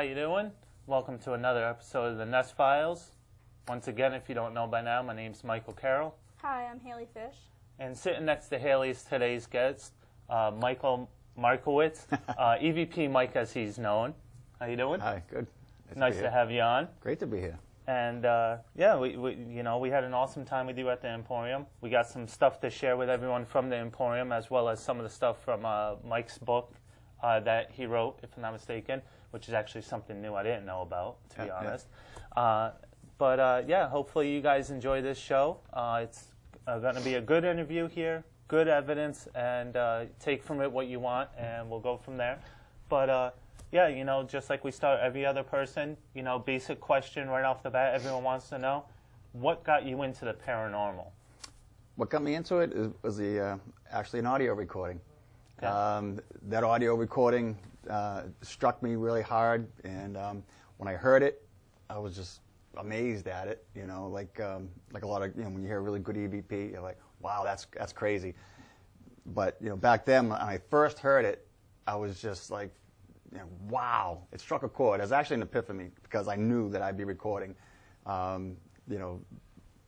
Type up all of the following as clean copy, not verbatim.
How you doing? Welcome to another episode of the Nest Files. Once again, if you don't know by now, my name's Michael Carroll. Hi, I'm Haley Fish. And sitting next to Haley is today's guest, Michael Markowicz, EVP Mike as he's known. How you doing? Hi, good. Nice to have you on. Great to be here. And yeah, we had an awesome time with you at the Emporium. We got some stuff to share with everyone from the Emporium, as well as some of the stuff from Mike's book that he wrote, if I'm not mistaken, which is actually something new I didn't know about, to be honest. But yeah, hopefully you guys enjoy this show. It's going to be a good interview here, good evidence, and take from it what you want, and we'll go from there. But yeah, you know, just like we start every other person, you know, basic question right off the bat, everyone wants to know, what got you into the paranormal? What got me into it was actually an audio recording. Okay. That audio recording struck me really hard, and when I heard it, I was just amazed at it. You know, like a lot of, you know, when you hear a really good EVP, you're like, wow, that's crazy. But you know, back then when I first heard it, I was just like, you know, wow, it struck a chord. It was actually an epiphany because I knew that I'd be recording, you know,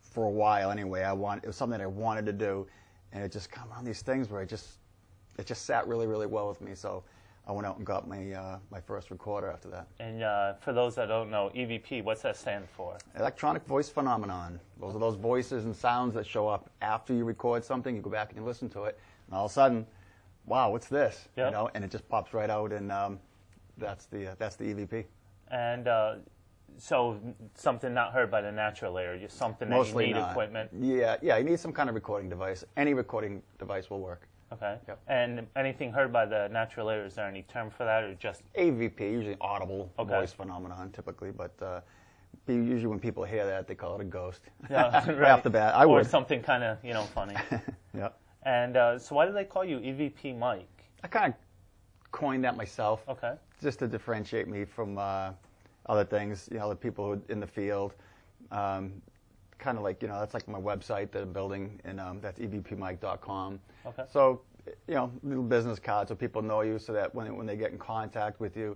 for a while anyway. It was something that I wanted to do, and it just come on these things where it just sat really, really well with me. So I went out and got my first recorder after that. And for those that don't know, EVP, what's that stand for? Electronic voice phenomenon. Those are those voices and sounds that show up after you record something. You go back and you listen to it, and all of a sudden, wow, what's this? Yep. You know, and it just pops right out, and that's the EVP. And so something not heard by the natural ear, just something that Mostly you need not. equipment. Yeah, you need some kind of recording device. Any recording device will work. Okay. Yep. And anything heard by the natural ear, is there any term for that, or just AVP, usually audible voice phenomenon, typically, but usually when people hear that, they call it a ghost. Yeah, right. Right off the bat, I would. Or something kind of, you know, funny. Yeah. And so why do they call you EVP Mike? I kind of coined that myself. Okay. Just to differentiate me from other things, you know, the people who in the field. Kind of like, you know, that's like my website that I'm building, and that's evpmike.com. Okay. So, you know, little business card so people know you, so that when they get in contact with you,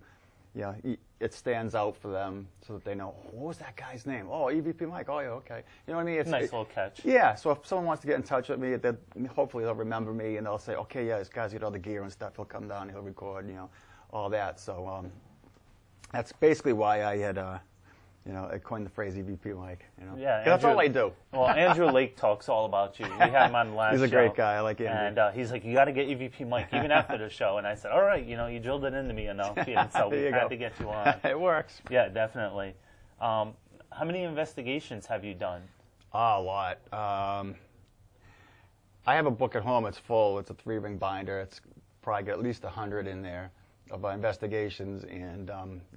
you know, it stands out for them, so that they know, what was that guy's name? Oh, EVP Mike. Oh, yeah, okay. You know what I mean? It's nice little catch. Yeah. So if someone wants to get in touch with me, hopefully they'll remember me, and they'll say, okay, yeah, this guy's got all the gear and stuff. He'll come down, he'll record, you know, all that. So that's basically why I had. You know, I coined the phrase EVP Mike. You know, yeah, that's all I do. Well, Andrew Lake talks all about you. We had him on the last show. He's a great guy. I like Andrew. And he's like, you got to get EVP Mike even after the show. And I said, all right, you know, you drilled it into me enough, and so we had to get you on. It works. Yeah, definitely. How many investigations have you done? A lot. I have a book at home. It's full. It's a 3-ring binder. It's probably got at least 100 in there of investigations and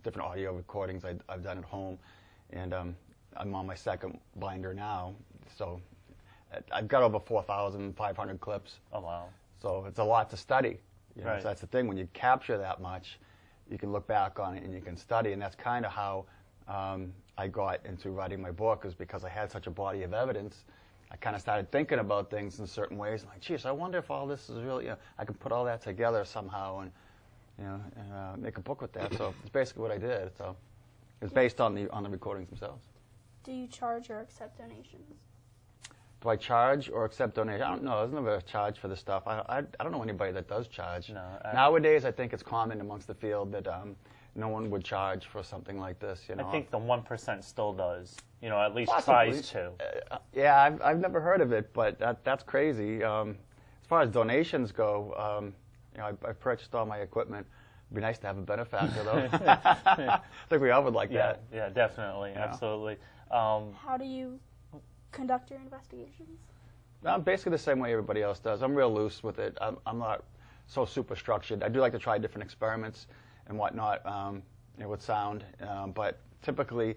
different audio recordings I've done at home. And I'm on my second binder now, so I've got over 4,500 clips. Oh, wow. So it's a lot to study. You know? Right. So that's the thing. When you capture that much, you can look back on it and you can study. And that's kind of how I got into writing my book, is because I had such a body of evidence. I kind of started thinking about things in certain ways. I'm like, geez, I wonder if all this is really, you know, I can put all that together somehow and, you know, and make a book with that. So it's basically what I did. So it's based on the recordings themselves. Do you charge or accept donations? Do I charge or accept donations? I don't know. There's never a charge for this stuff. I don't know anybody that does charge. No, nowadays, I think it's common amongst the field that no one would charge for something like this. You know, I think the 1% still does. You know, at least possibly tries to. Yeah, I've never heard of it, but that's crazy. As far as donations go, you know, I purchased all my equipment. It'd be nice to have a benefactor, though. I think we all would like that. Yeah, definitely, Yeah. absolutely. How do you conduct your investigations? I'm basically the same way everybody else does. I'm real loose with it. I'm not so super structured. I do like to try different experiments and whatnot, you know, with sound, but typically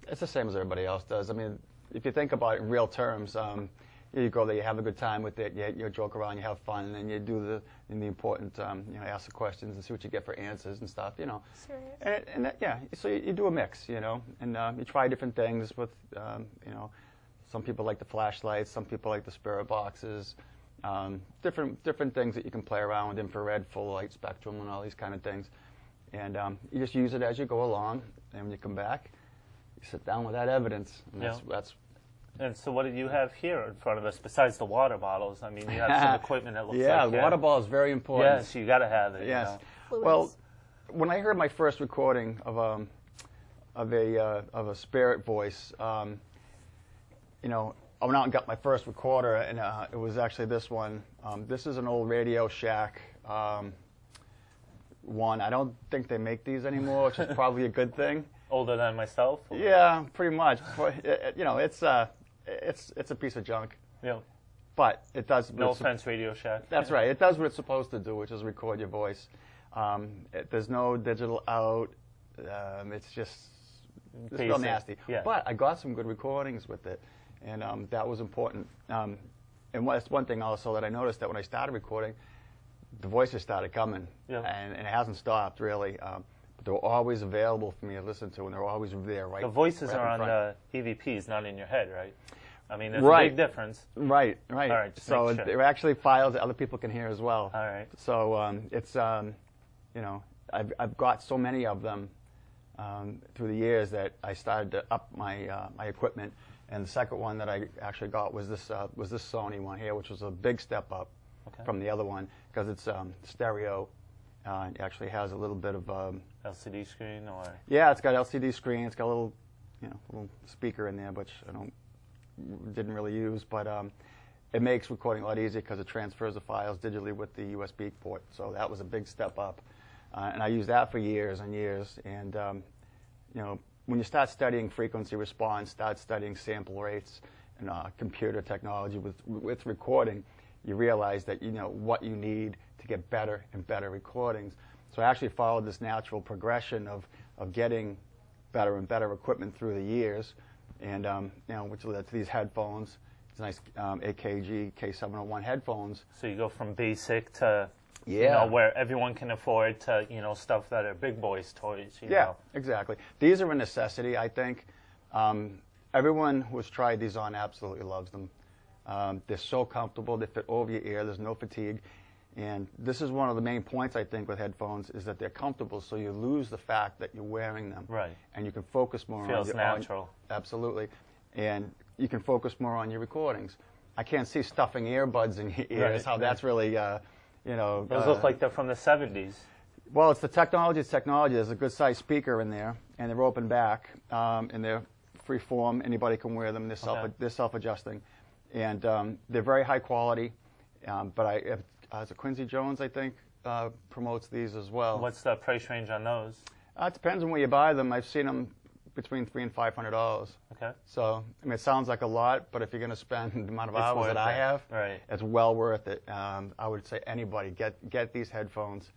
it's the same as everybody else does. I mean, if you think about it in real terms, you go there, you have a good time with it, you joke around, you have fun, and then you do the important, you know, ask the questions and see what you get for answers and stuff, you know. Serious. And that, yeah, so you do a mix, you know, and you try different things with, you know, some people like the flashlights, some people like the spirit boxes, different things that you can play around with, infrared, full light spectrum, and all these kind of things. And you just use it as you go along, and when you come back, you sit down with that evidence. And that's And so what do you have here in front of us besides the water bottles? I mean, you have some equipment that looks like the water bottle is very important. Yes, you got to have it. Yes. You know? Well, when I heard my first recording of a spirit voice, you know, I went out and got my first recorder, and it was actually this one. This is an old Radio Shack one. I don't think they make these anymore, which is probably a good thing. Older than myself? Or? Yeah, pretty much. But, you know, it's a piece of junk. Yeah. But it does. No offense, Radio Shack. That's right. It does what it's supposed to do, which is record your voice. There's no digital out. It's just real nasty. Yeah. But I got some good recordings with it, and that was important. And that's one thing also that I noticed, that when I started recording, the voices started coming, and it hasn't stopped really. But they're always available for me to listen to, and they're always there. Right. The voices are on the EVPs, not in your head, right? I mean, there's a big difference. Right. All right. So they're actually files that other people can hear as well. All right. So it's you know, I've got so many of them through the years that I started to up my my equipment. And the second one that I actually got was this Sony one here, which was a big step up from the other one, because it's stereo. It actually has a little bit of LCD screen, or it's got LCD screen. It's got a little, you know, little speaker in there, which I didn't really use, but it makes recording a lot easier because it transfers the files digitally with the USB port. So that was a big step up, and I used that for years and years. And you know, when you start studying frequency response, start studying sample rates and computer technology with recording, you realize that you know what you need to get better and better recordings. So I actually followed this natural progression of getting better and better equipment through the years, and you know, which led to these headphones. It's nice AKG K701 headphones. So you go from basic to you know, where everyone can afford to, you know, stuff that are big boys' toys. You know. Exactly. These are a necessity, I think. Everyone who's tried these on absolutely loves them. They're so comfortable. They fit over your ear. There's no fatigue. And this is one of the main points, I think, with headphones, is that they're comfortable, so you lose the fact that you're wearing them. Right. And you can focus more Feels natural. Absolutely. And you can focus more on your recordings. I can't see stuffing earbuds in your ears, how that's really, you know. Those look like they're from the 70s. Well, it's the technology. It's technology. There's a good-sized speaker in there, and they're open back, and they're free form. Anybody can wear them. They're self-adjusting. And they're very high quality, but is it Quincy Jones, I think, promotes these as well. What's the price range on those? It depends on where you buy them. I've seen them between $300 and $500. Okay. So, I mean, it sounds like a lot, but if you're going to spend the amount of hours that I have, it's well worth it. I would say anybody, get these headphones.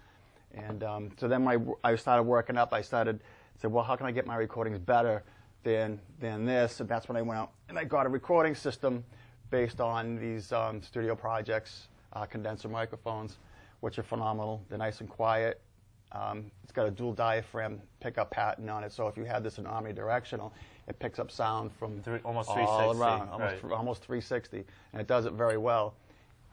And so then I started working up. I said, well, how can I get my recordings better than this? And that's when I went out and I got a recording system based on these studio projects. Condenser microphones, which are phenomenal. They're nice and quiet. It's got a dual diaphragm pickup pattern on it, so if you had this in omnidirectional, it picks up sound from almost all 360, around, almost 360, and it does it very well.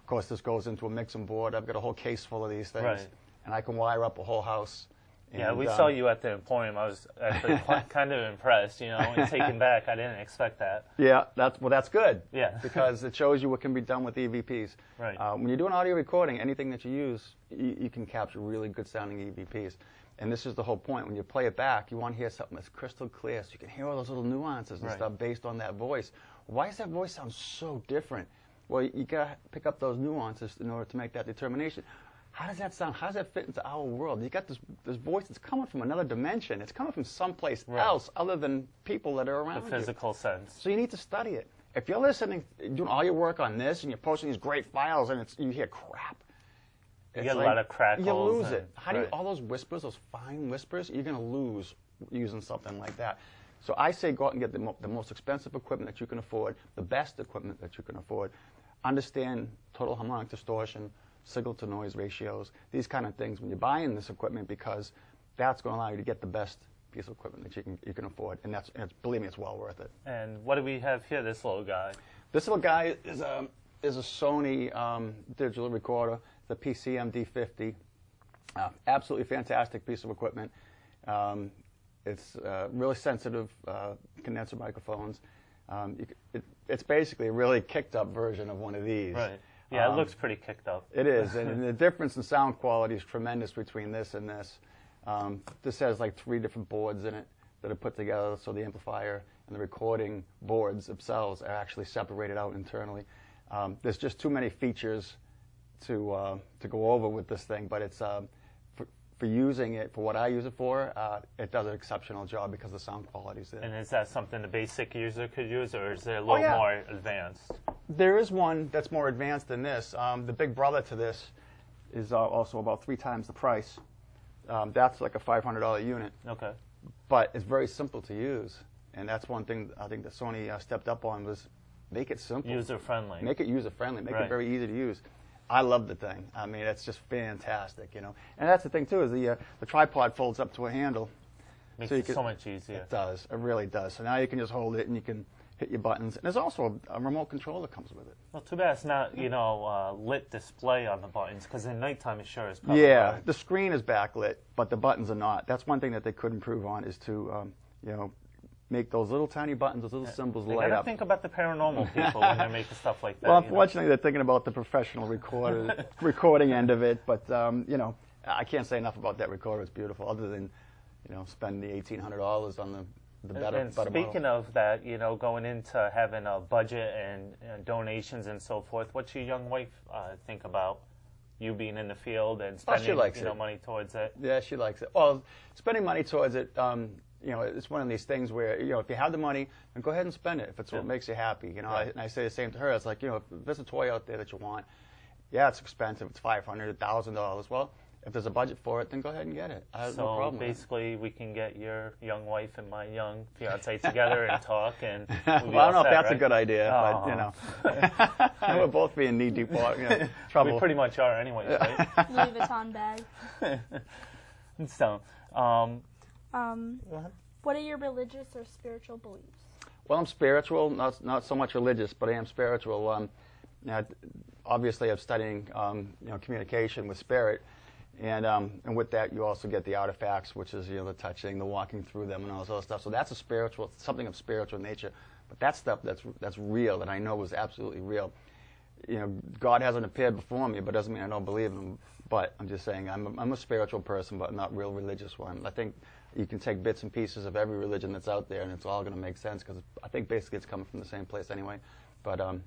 Of course, this goes into a mixing board. I've got a whole case full of these things, and I can wire up a whole house. Yeah, we saw you at the Emporium. I was actually kind of impressed, you know, and taken back. I didn't expect that. Yeah, that's good. Yeah. Because it shows you what can be done with EVPs. Right. When you do an audio recording, anything that you use, you can capture really good sounding EVPs. And this is the whole point. When you play it back, you want to hear something that's crystal clear, so you can hear all those little nuances and stuff based on that voice. Why does that voice sound so different? Well, you got to pick up those nuances in order to make that determination. How does that sound? How does that fit into our world? You got this voice that's coming from another dimension. It's coming from someplace else other than people that are around you. The physical sense. So you need to study it. If you're listening, doing all your work on this, and you're posting these great files, and you hear crap. You get a lot of crackles. You lose it. How do you, all those whispers, those fine whispers, you're going to lose using something like that. So I say go out and get the most expensive equipment that you can afford, the best equipment that you can afford. Understand total harmonic distortion, signal-to-noise ratios, these kind of things when you're buying this equipment, because that's going to allow you to get the best piece of equipment that you can afford, and believe me, it's well worth it. And what do we have here? This little guy. This little guy is a Sony digital recorder, the PCM D50. Absolutely fantastic piece of equipment. It's really sensitive condenser microphones. It's basically a really kicked up version of one of these. Right. Yeah, it looks pretty kicked up. It is, and the difference in sound quality is tremendous between this and this. This has like 3 different boards in it that are put together, so the amplifier and the recording boards themselves are actually separated out internally. There's just too many features to go over with this thing, but it's for using it, for what I use it for, it does an exceptional job because the sound quality is there. And is that something the basic user could use, or is it a little more advanced? There is one that's more advanced than this. The big brother to this is also about 3 times the price. That's like a $500 unit. Okay. But it's very simple to use, and that's one thing I think that Sony stepped up on, was make it simple. User-friendly. Make it user-friendly. Make it very easy to use. I love the thing. I mean, it's just fantastic, you know. And that's the thing too, is the tripod folds up to a handle. Makes it so much easier. It does. It really does. So now you can just hold it and you can hit your buttons. And there's also a remote control that comes with it. Well, too bad it's not, you know, lit display on the buttons, because in nighttime it sure is probably bright. The screen is backlit, but the buttons are not. That's one thing that they could improve on, is to, you know, make those little tiny buttons, those little symbols light up. They gotta think about the paranormal people when they're making stuff like that. Well, unfortunately, they're thinking about the professional recording end of it. But you know, I can't say enough about that recorder. It's beautiful. Other than, you know, spending the $1,800 on the better. And speaking of that, you know, going into having a budget and donations and so forth, what's your young wife think about you being in the field and spending money towards it? Yeah, she likes it. Well, spending money towards it. You know, it's one of these things where, you know, if you have the money, then go ahead and spend it if it's what makes you happy. You know, and I say the same to her. It's like, you know, if there's a toy out there that you want, yeah, it's expensive. It's $500, $1,000. Well, if there's a budget for it, then go ahead and get it. I have no problem. So basically, we can get your young wife and my young fiance together and talk, and well, I don't know if that's a good idea, but you know, we're both being knee deep, you know, trouble. We pretty much are, anyways, right? Louis Vuitton bag. So. What are your religious or spiritual beliefs? Well, I'm spiritual, not so much religious, but I am spiritual. Obviously, I'm studying you know, communication with spirit, and with that, you also get the artifacts, which is, you know, the touching, the walking through them, and all this other stuff. So that's a spiritual, something of spiritual nature. But that stuff that's real, that I know is absolutely real. You know, God hasn't appeared before me, but doesn't mean I don't believe him. But I'm just saying, I'm a spiritual person, but not a real religious one. I think you can take bits and pieces of every religion that's out there, and it's all going to make sense, because I think basically it's coming from the same place anyway. But I'm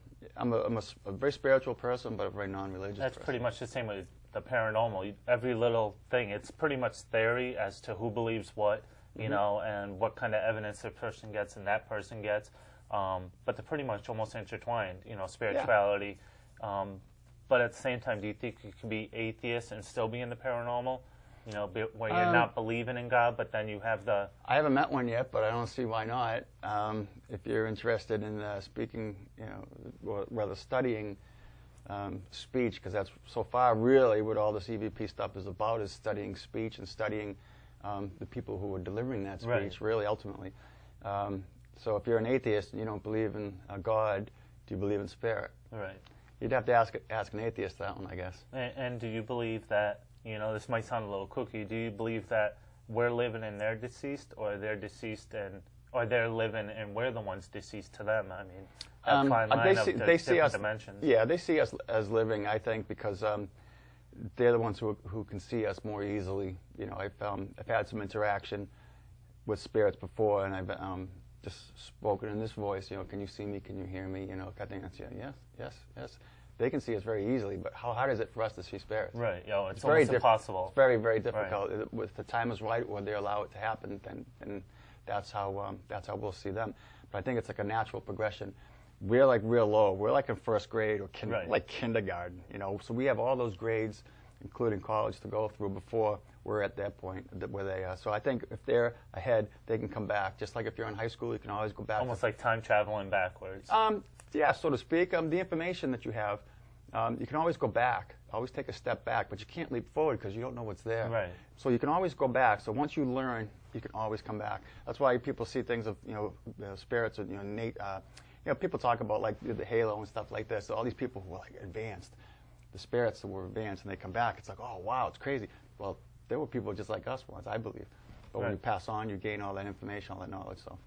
a very spiritual person, but a very non-religious person. That's pretty much the same with the paranormal. Every little thing, it's pretty much theory as to who believes what, you know, and what kind of evidence a person gets and that person gets. But they're pretty much almost intertwined, you know, spirituality. Yeah. But at the same time, do you think you can be atheist and still be in the paranormal? You know, where you're not believing in God, but then you have the... I haven't met one yet, but I don't see why not. If you're interested in speaking, you know, or rather studying speech, because that's so far really what all this EVP stuff is about, is studying speech and studying the people who are delivering that speech, really, ultimately. So if you're an atheist and you don't believe in God, do you believe in spirit? Right. You'd have to ask an atheist that one, I guess. And do you believe that, you know, this might sound a little kooky, do you believe that we're living and they're deceased, or they're deceased and, or they're living and we're the ones deceased to them? I mean, that fine line of the different dimensions. Yeah, they see us as living, I think, because they're the ones who can see us more easily. You know, I've had some interaction with spirits before, and I've just spoken in this voice, you know, can you see me, can you hear me, you know, I think that's, yes. They can see us very easily, but how hard is it for us to see spirits? Right, you know, it's almost impossible. It's very, very difficult. Right. If the time is right, or they allow it to happen, then that's how we'll see them. But I think it's like a natural progression. We're like real low. We're like in first grade or like kindergarten, you know. So we have all those grades, including college, to go through before we're at that point where they are. So I think if they're ahead, they can come back. Just like if you're in high school, you can always go back. Almost like time traveling backwards. Yeah, so to speak. The information that you have, you can always go back. Always take a step back, but you can't leap forward because you don't know what's there. Right. So you can always go back. So once you learn, you can always come back. That's why people see things of, you know, spirits, or, you know, innate. You know, people talk about like the halo and stuff like this. So all these people who are like advanced, the spirits that were advanced, and they come back. It's like, oh wow, it's crazy. well, there were people just like us once, I believe. But when you pass on, you gain all that information, all that knowledge. So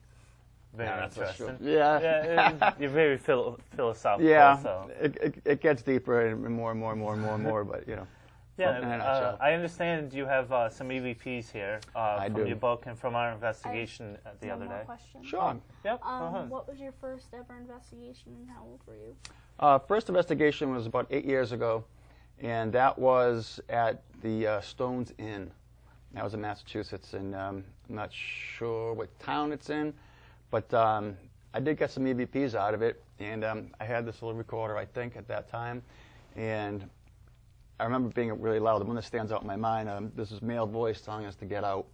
very interesting. Yeah. You're very philosophical. Yeah, so. it gets deeper and more and more and more and more and more, but, you know. Yeah, I understand you have some EVPs here from do. your book and from our investigation the other day. Question. Sure. Yep. What was your first ever investigation, and how old were you? First investigation was about 8 years ago, and that was at the Stones Inn. That was in Massachusetts, and I'm not sure what town it's in, but I did get some EVPs out of it, and I had this little recorder, I think, at that time, and I remember being really loud. The one that stands out in my mind, this is male voice telling us to get out,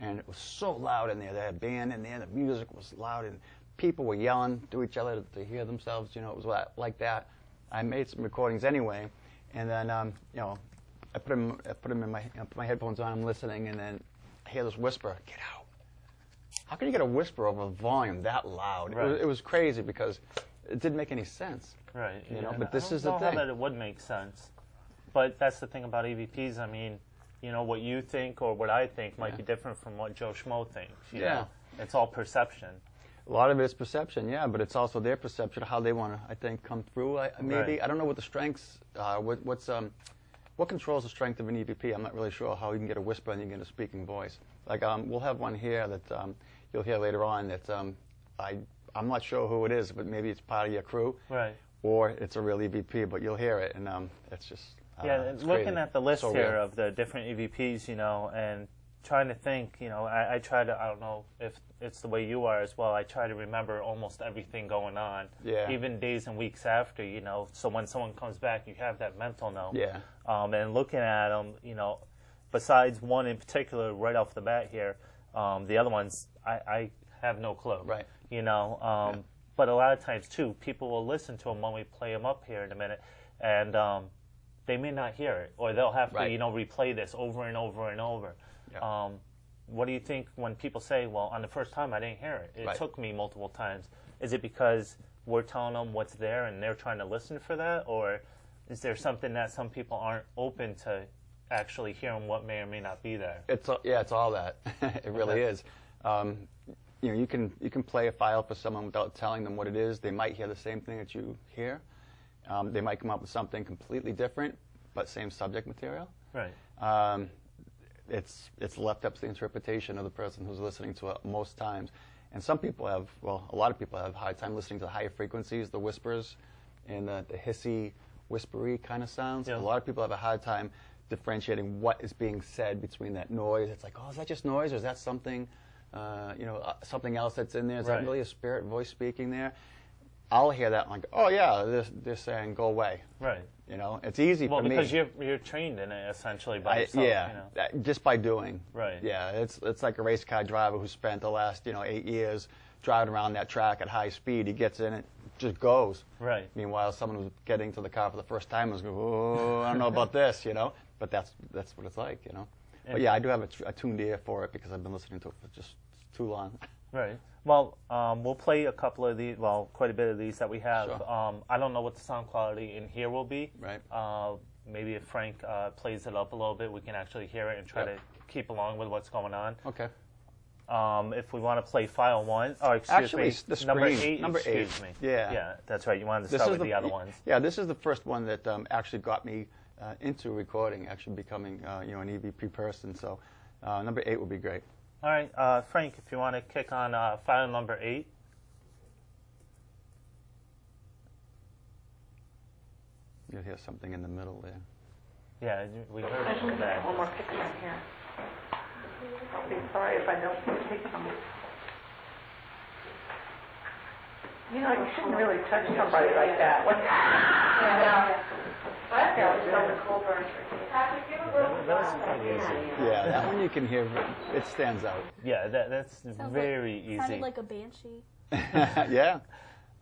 and it was so loud in there. They had a band in there, the music was loud, and people were yelling to each other to hear themselves. You know, it was like that. I made some recordings anyway, and then you know, I put them in my headphones on. I'm listening, and then I hear this whisper, "Get out!" How can you get a whisper over a volume that loud? Right. It was crazy because it didn't make any sense. Right. You know, Yeah. but this is I the don't know thing. how that it would make sense. But that's the thing about EVPs. I mean, you know, what you think or what I think might be different from what Joe Schmo thinks. You know? It's all perception. A lot of it is perception, yeah, but it's also their perception of how they want to, I think, come through. Maybe Right. I don't know what the strengths are. What controls the strength of an EVP? I'm not really sure how you can get a whisper and you can get a speaking voice. Like we'll have one here that you'll hear later on that I'm not sure who it is, but maybe it's part of your crew, Right. or it's a real EVP. But you'll hear it, and it's just it's looking crazy. at the list So here real. of the different EVPs, you know, and trying to think, you know, I try to, I don't know if it's the way you are as well, I try to remember almost everything going on, even days and weeks after, you know, so when someone comes back, you have that mental note. Yeah. And looking at them, you know, besides one in particular right off the bat here, the other ones, I have no clue. Right. You know, but a lot of times, too, people will listen to them when we play them up here in a minute, and they may not hear it, or they'll have to, you know, replay this over and over and over. Yeah. What do you think when people say, well, on the first time I didn't hear it, it Right. took me multiple times? Is it because we're telling them what's there and they're trying to listen for that, or is there something that some people aren't open to actually hearing what may or may not be there? It's all that. It really is. You know, you can play a file for someone without telling them what it is. They might hear the same thing that you hear. They might come up with something completely different, but same subject material. Right. It's left up to the interpretation of the person who's listening to it most times. And some people have, well, a lot of people have a hard time listening to the higher frequencies, the whispers, and the hissy, whispery kind of sounds. Yeah. A lot of people have a hard time differentiating what is being said between that noise. It's like, oh, is that just noise, or is that something, you know, something else that's in there? Is that really a spirit voice speaking there? I'll hear that and like, oh yeah, they're saying go away. Right. You know, it's easy for me. Well, because you're trained in it essentially by yourself. Yeah, you know? just by doing. Right. Yeah, it's like a race car driver who spent the last 8 years driving around that track at high speed. He gets in it, just goes. Right. Meanwhile, someone who's getting to the car for the first time is going, oh, I don't know about this, you know. But that's what it's like, you know. But yeah, I do have a tuned ear for it because I've been listening to it for just too long. Right. Well, we'll play a couple of these, well, quite a bit of these that we have. Sure. I don't know what the sound quality in here will be. Right. Maybe if Frank plays it up a little bit, we can actually hear it and try to keep along with what's going on. Okay. If we want to play file 1, or Actually, me, the number screen, 8, number eight. excuse me. Yeah. Yeah, that's right. You wanted to start with the other ones. Yeah, this is the first one that actually got me into recording, actually becoming an EVP person. So number 8 would be great. All right, Frank, if you want to kick on file number 8. You'll hear something in the middle there. Yeah, we heard it in the back. One more picture here. I'll be sorry if I don't take them. You know, you shouldn't really touch somebody like that. What? That was quite easy. Yeah, that one you can hear. It stands out. Yeah, that's very easy. Sounded like a banshee. Yeah.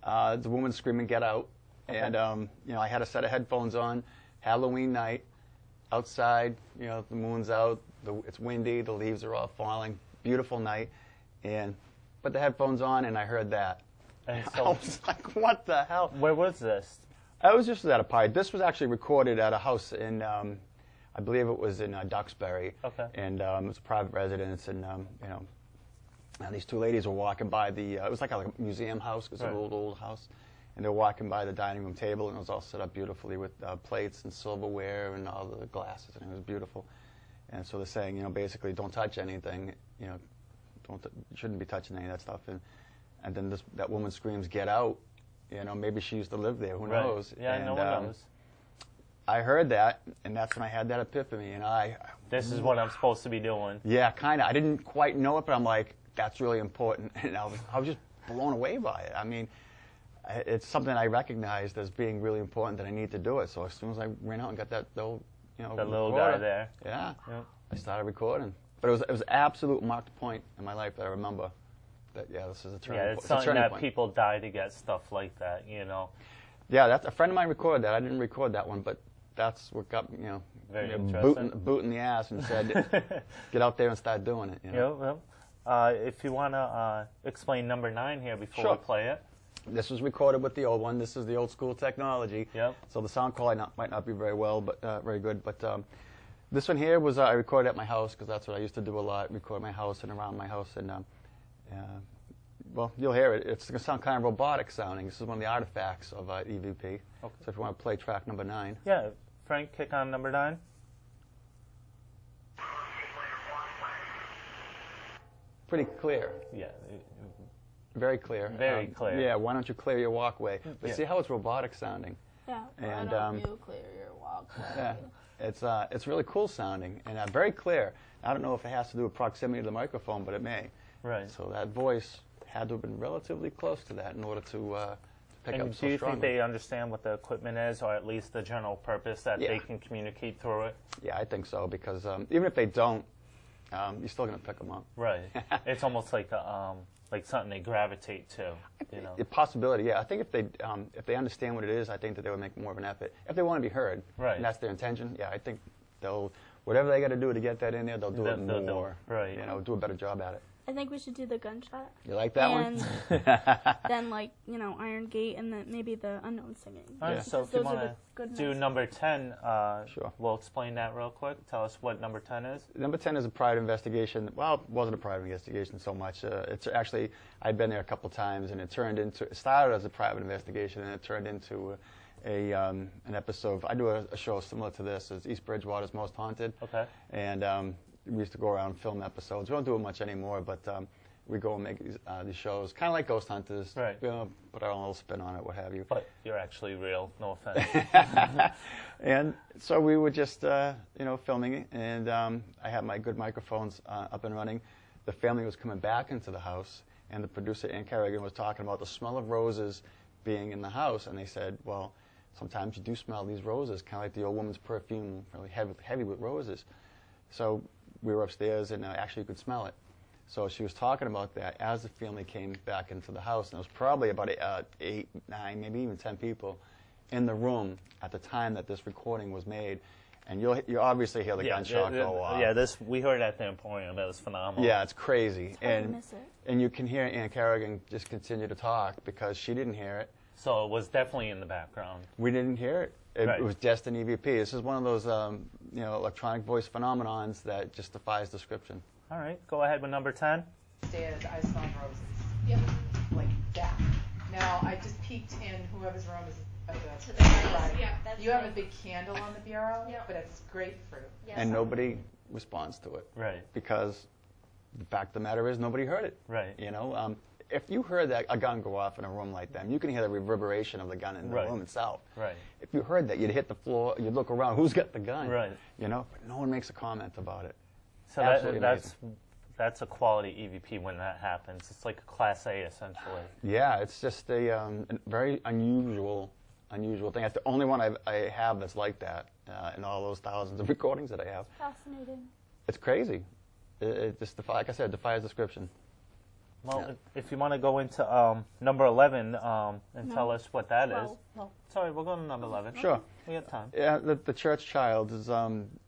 The woman screaming, "Get out!" And I had a set of headphones on. Halloween night, outside. The moon's out. It's windy. The leaves are all falling. Beautiful night. And put the headphones on, and I heard that. And I so, was like, "What the hell?" where was this? I was just at a party. This was actually recorded at a house in, I believe it was in Duxbury. Okay. And it was a private residence, and you know, and these two ladies were walking by the. It was like a museum house, because it's an old house, and they were walking by the dining room table, and it was all set up beautifully with plates and silverware and all the glasses, and it was beautiful. And so they're saying, you know, basically, don't touch anything. You know, you shouldn't be touching any of that stuff. And then that woman screams, "Get out!" You know, maybe she used to live there. Who knows? Yeah, and, no one knows. I heard that, and that's when I had that epiphany, and This is what I'm supposed to be doing. Yeah, kind of. I didn't quite know it, but I'm like, that's really important, and I was just blown away by it. I mean, it's something I recognized as being really important, that I need to do it. So as soon as I ran out and got that little, you know, The little guy there. yeah, Yep. I started recording. But it was an absolute marked point in my life that I remember. That this is a turning point. Yeah, it's something that people die to get stuff like that, you know. Yeah, that's a friend of mine recorded that. I didn't record that one, but that's what got me, you know, Very boot in the ass and said, get out there and start doing it. You know? If you want to explain number 9 here before Sure. we play it. This was recorded with the old one. This is the old school technology. Yep. So the sound quality might not be very good. But this one here was I recorded at my house, because that's what I used to do a lot, record my house and around my house. And well, you'll hear it. It's going to sound kind of robotic sounding. This is one of the artifacts of EVP. Okay. So if you want to play track number 9. Yeah, Frank, kick on number 9. Pretty clear. Yeah. Very clear. Very clear. Yeah, why don't you clear your walkway? But Yeah. see how it's robotic sounding? Yeah. And, Why don't you clear your walkway? Yeah, it's really cool sounding and very clear. I don't know if it has to do with proximity to the microphone, but it may. Right. So that voice had to have been relatively close to that in order to pick up so And do you strongly. think they understand what the equipment is, or at least the general purpose that Yeah. they can communicate through it? Yeah, I think so, because even if they don't, you're still going to pick them up. Right. It's almost like something they gravitate to, you know. A possibility, yeah. I think if they understand what it is, I think that they would make more of an effort. If they want to be heard, Right. and that's their intention, yeah, I think they'll, whatever they got to do to get that in there, they'll do it They'll do it, more. right. You know, do a better job at it. I think we should do the gunshot. You like that and one? then, like, you know, Iron Gate, and then maybe the unknown singing. All right, Yeah. so if Those you are want the good to do ones. number 10, Sure. we'll explain that real quick. Tell us what number 10 is. Number 10 is a private investigation. Well, it wasn't a private investigation so much. It's actually, I'd been there a couple times, and it started as a private investigation, and it turned into an episode. I do a show similar to this, as East Bridgewater's Most Haunted. Okay. And we used to go around and film episodes. We don't do it much anymore, but we go and make these shows, kind of like Ghost Hunters. Right. You know, put our own little spin on it, what have you. But you're actually real, no offense. And so we were just, filming it, and I had my good microphones up and running. The family was coming back into the house, and the producer, Ann Kerrigan, was talking about the smell of roses being in the house, and they said, well, sometimes you do smell these roses, kind of like the old woman's perfume, really heavy with roses. So we were upstairs, and actually you could smell it. So she was talking about that as the family came back into the house, and it was probably about 8, 9, maybe even 10 people in the room at the time that this recording was made. And you obviously hear the gunshot go off. Yeah, we heard it at the Emporium. That was phenomenal. Yeah, it's crazy. It's hard to miss it. And you can hear Ann Kerrigan just continue to talk because she didn't hear it. So it was definitely in the background. We didn't hear it. Right. It was just an EVP. This is one of those electronic voice phenomenons that just defies description. All right, go ahead with number 10. Stairs, I smell roses. Yep. Like that. Now, I just peeked in whoever's room is at To the the right. right. Yeah, that's You have a right. big candle on the bureau, Yep. but it's grapefruit. Yes. And nobody responds to it. Right. Because the fact of the matter is nobody heard it. Right. You know, if you heard a gun go off in a room like that, you can hear the reverberation of the gun in the Right. room itself. Right. If you heard that, you'd hit the floor, you'd look around, who's got the gun? Right. You know, but no one makes a comment about it. So Absolutely that's a quality EVP when that happens. It's like a Class A, essentially. Yeah, it's just a very unusual thing. That's the only one I have that's like that in all those thousands of recordings that I have. Fascinating. It's crazy. It just like I said, defies description. Well, Yeah. if you want to go into number 11 and No. tell us what that is. Well, Sorry, we'll go to number 11. Sure. We have time. Yeah, the church child is.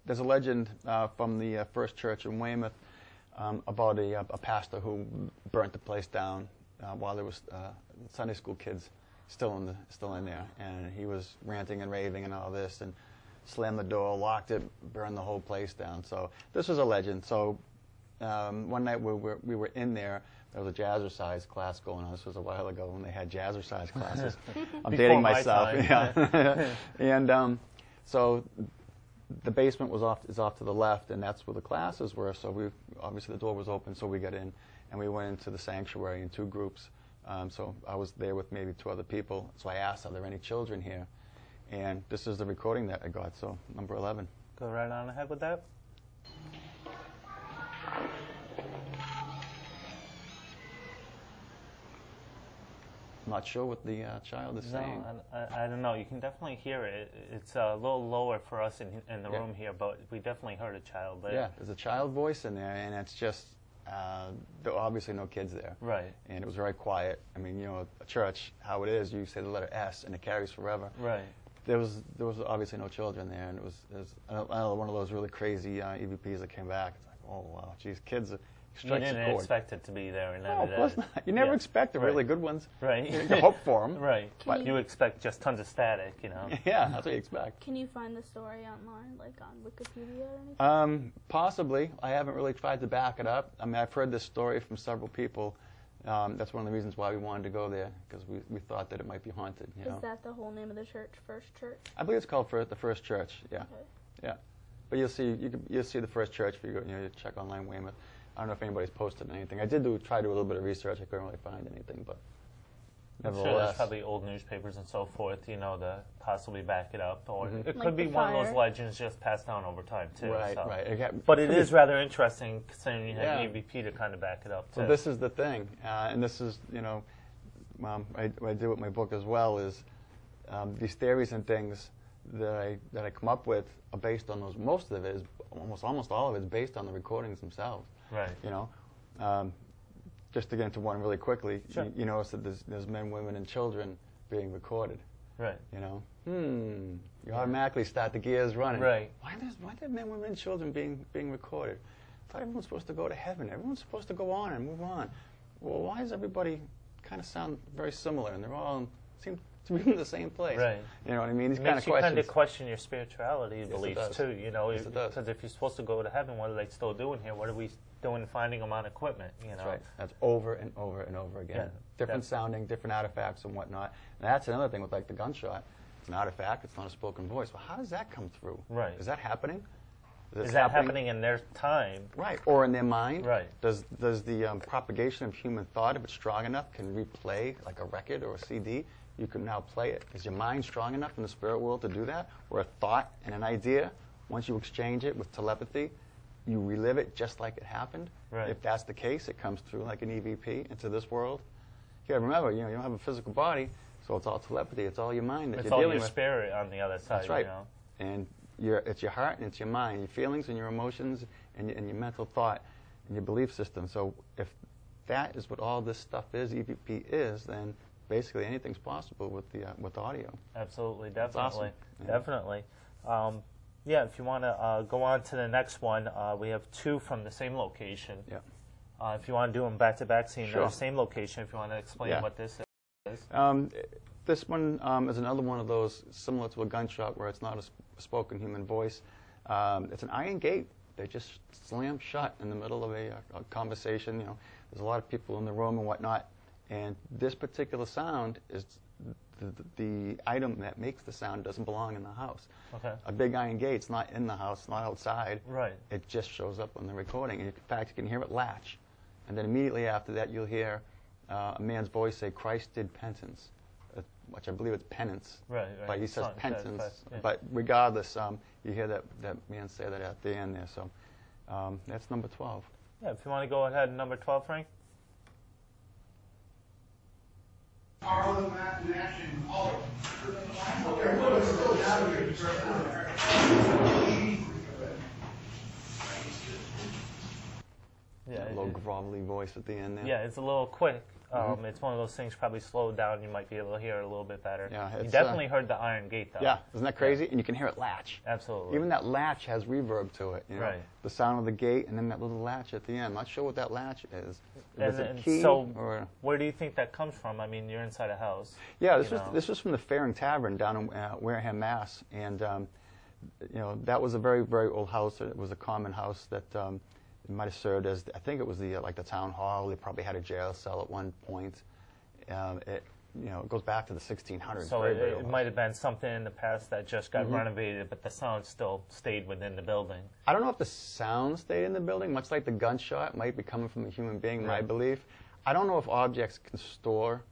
There's a legend from the first church in Weymouth about a pastor who burnt the place down while there was Sunday school kids still in there, and he was ranting and raving and all this, and slammed the door, locked it, burned the whole place down. So this was a legend. So one night we were in there. There was a jazzercise class going on. This was a while ago when they had jazzercise classes. I'm dating myself. Yeah. And so the basement is off to the left, and that's where the classes were. So obviously the door was open, so we got in, and we went into the sanctuary in 2 groups. So I was there with maybe 2 other people. So I asked, are there any children here? And this is the recording that I got, so number 11. Go right on ahead with that. I'm not sure what the child is saying. I don't know. You can definitely hear it. It's a little lower for us in the room here, but we definitely heard a child there. Yeah, there's a child voice in there, and it's just, there were obviously no kids there. Right. And it was very quiet. I mean, you know, a church, how it is, you say the letter S, and it carries forever. Right. There was obviously no children there, and it was one of those really crazy EVPs that came back. It's like, oh, wow, geez, kids strikes You didn't expect it to be there. And no, of course not. You never expect the really good ones. Right. You hope for them. Right. But you expect just tons of static, you know. Yeah, that's what you expect. Can you find the story online, like on Wikipedia or anything? Possibly. I haven't really tried to back it up. I mean, I've heard this story from several people. That's one of the reasons why we wanted to go there, because we thought that it might be haunted. You know? Is that the whole name of the church, First Church? I believe it's called the First Church. Yeah. Okay. Yeah. But you'll see the First Church if you go, you check online Weymouth. I don't know if anybody's posted anything. I did try to do a little bit of research. I couldn't really find anything, but I'm sure there's probably old newspapers and so forth, you know, to possibly back it up. Or it could be one of those legends just passed down over time, too. Right, so. right. But it is rather interesting, considering you have EVP to kind of back it up, too. Well, this is the thing, and this is, you know, what I do with my book as well is these theories and things that I come up with are based on those. Most of it is, almost all of it is based on the recordings themselves. Right. You know, just to get into one really quickly, sure. you notice that there's men, women, and children being recorded. Right. You know, you automatically start the gears running. Right. Why are men, women, and children being recorded? I thought everyone's supposed to go to heaven. Everyone's supposed to go on and move on. Well, why does everybody kind of sound very similar, and they're all seem to be in the same place? Right. You know what I mean? These it kind makes of questions. You kind of question your spirituality beliefs too. You know, yes, because if you're supposed to go to heaven, what are they still doing here? What are we doing finding them on equipment? You know. That's right. That's over and over and over again. Yeah, different sounding, different artifacts and whatnot. And that's another thing with like the gunshot. It's an artifact. It's not a spoken voice. Well, how does that come through? Right. Is that happening? Is that happening in their time? Right, or in their mind? Right. Does the propagation of human thought, if it's strong enough, can replay like a record or a CD? You can now play it. Is your mind strong enough in the spirit world to do that? Or a thought and an idea, once you exchange it with telepathy, you relive it just like it happened? Right. If that's the case, it comes through like an EVP into this world. You gotta remember, you don't have a physical body, so it's all telepathy. It's all your mind that you're dealing with. It's all your spirit on the other side. That's right. You know? And it's your heart and it's your mind, your feelings and your emotions and your mental thought and your belief system. So if that is what all this stuff is, EVP is, then basically anything's possible with audio. Absolutely, definitely, awesome. Definitely. Yeah, if you want to go on to the next one, we have 2 from the same location. Yeah. If you want to do them back to back, seeing sure. the same location, if you want to explain what this is. This one is another one of those similar to a gunshot where it's not a spoken human voice. It's an iron gate. They just slam shut in the middle of a conversation. You know, there's a lot of people in the room and whatnot. And this particular sound is the item that makes the sound doesn't belong in the house. Okay. A big iron gate's not in the house, not outside. Right. It just shows up on the recording. And in fact, you can hear it latch. And then immediately after that, you'll hear a man's voice say, "Christ did penance," which I believe it's penance. Right, right. But he says penance. Yeah. But regardless, you hear that man say that at the end there. So that's number 12. Yeah, if you want to go ahead and number 12, Frank. Yeah, a little grovelly voice at the end there. Yeah, it's a little quick. It's one of those things probably slowed down. You might be able to hear it a little bit better. Yeah, you definitely heard the iron gate, though. Yeah, isn't that crazy? And you can hear it latch. Absolutely. Even that latch has reverb to it. You know? Right. The sound of the gate and then that little latch at the end. I'm not sure what that latch is. Is it a and key so or? Where do you think that comes from? I mean, you're inside a house. Yeah, this was from the Fair and Tavern down in Wareham, Mass. And you know, that was a very, very old house. It was a common house that it might have served as, I think it was the like the town hall. They probably had a jail cell at one point. It, you know, it goes back to the 1600s. So very, very it old might have been something in the past that just got renovated, but the sound still stayed within the building. I don't know if the sound stayed in the building, much like the gunshot might be coming from a human being, my belief. I don't know if objects can store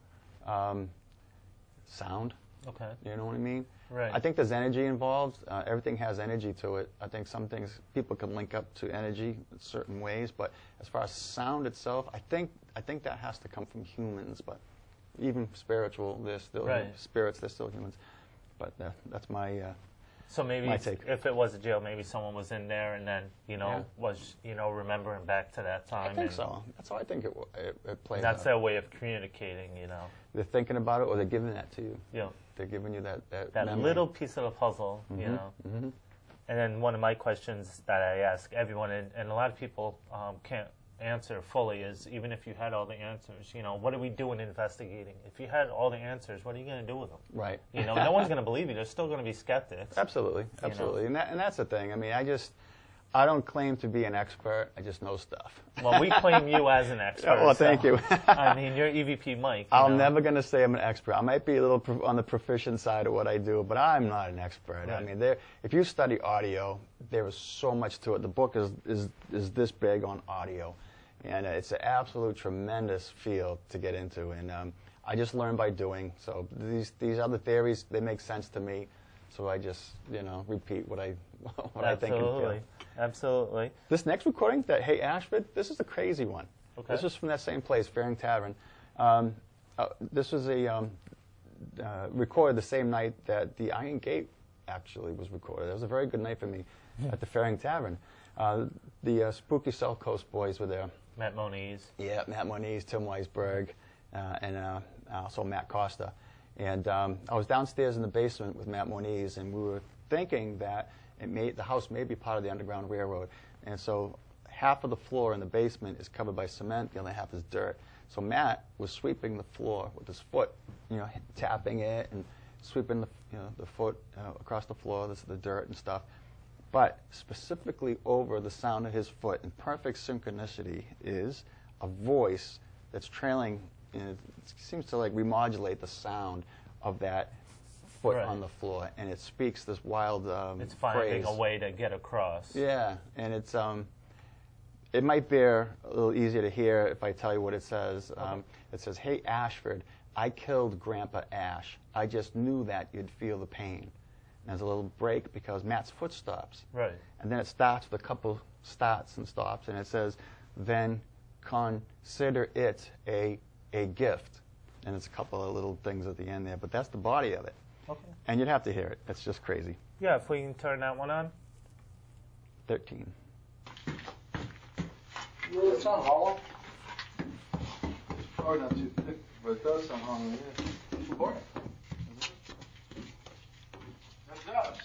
sound. Okay. You know what I mean? Right. I think there's energy involved. Everything has energy to it. I think some things people can link up to energy in certain ways, but as far as sound itself, I think that has to come from humans. But even spiritual, they're still spirits. They're still humans. But that's my so maybe my take. If it was a jail, maybe someone was in there and then was remembering back to that time. I think so. That's how I think it plays. That's out. their way of communicating. They're thinking about it, or they're giving that to you. Yeah. They're giving you that memory. Little piece of the puzzle. And then one of my questions that I ask everyone, and a lot of people can't answer fully, is even if you had all the answers, what are we doing investigating? If you had all the answers, what are you going to do with them? Right. No one's going to believe you. There's still going to be skeptics. Absolutely, absolutely. And that's the thing. I mean, I don't claim to be an expert. I just know stuff. Well, we claim you as an expert. Well, thank you. I mean, you're EVP Mike. I'm never going to say I'm an expert. I might be a little on the proficient side of what I do, but I'm not an expert. Right. I mean, if you study audio, there is so much to it. The book is this big on audio. And it's an absolute tremendous field to get into, and I just learn by doing. So these other theories, they make sense to me. So I just repeat what I think and feel. Absolutely. This next recording, that Hey Ashford, this is a crazy one. Okay. This is from that same place, Faring Tavern. This was recorded the same night that the Iron Gate actually was recorded. It was a very good night for me at the Faring Tavern. The Spooky South Coast boys were there. Matt Moniz. Yeah, Matt Moniz, Tim Weisberg, and also Matt Costa. And I was downstairs in the basement with Matt Moniz, and we were thinking that the house may be part of the Underground Railroad. And so half of the floor in the basement is covered by cement, the other half is dirt. So Matt was sweeping the floor with his foot, tapping it and sweeping the foot across the floor, the dirt and stuff. But specifically over the sound of his foot, in perfect synchronicity, is a voice that's trailing. It seems to remodulate the sound of that foot on the floor, and it speaks this wild it's finding phrase. A way to get across. Yeah, and it's it might bear a little easier to hear if I tell you what it says. It says, "Hey Ashford, I killed Grandpa Ash. I just knew that you'd feel the pain." And there's a little break because Matt's foot stops. Right. And then it starts with a couple starts and stops, and it says, "Then consider it a gift." And it's a couple of little things at the end there, but that's the body of it. Okay. And you'd have to hear it. It's just crazy. Yeah, if we can turn that one on. 13. Will it sound hollow? It's probably not too thick, but it does sound hollow, yeah. Floor? It does.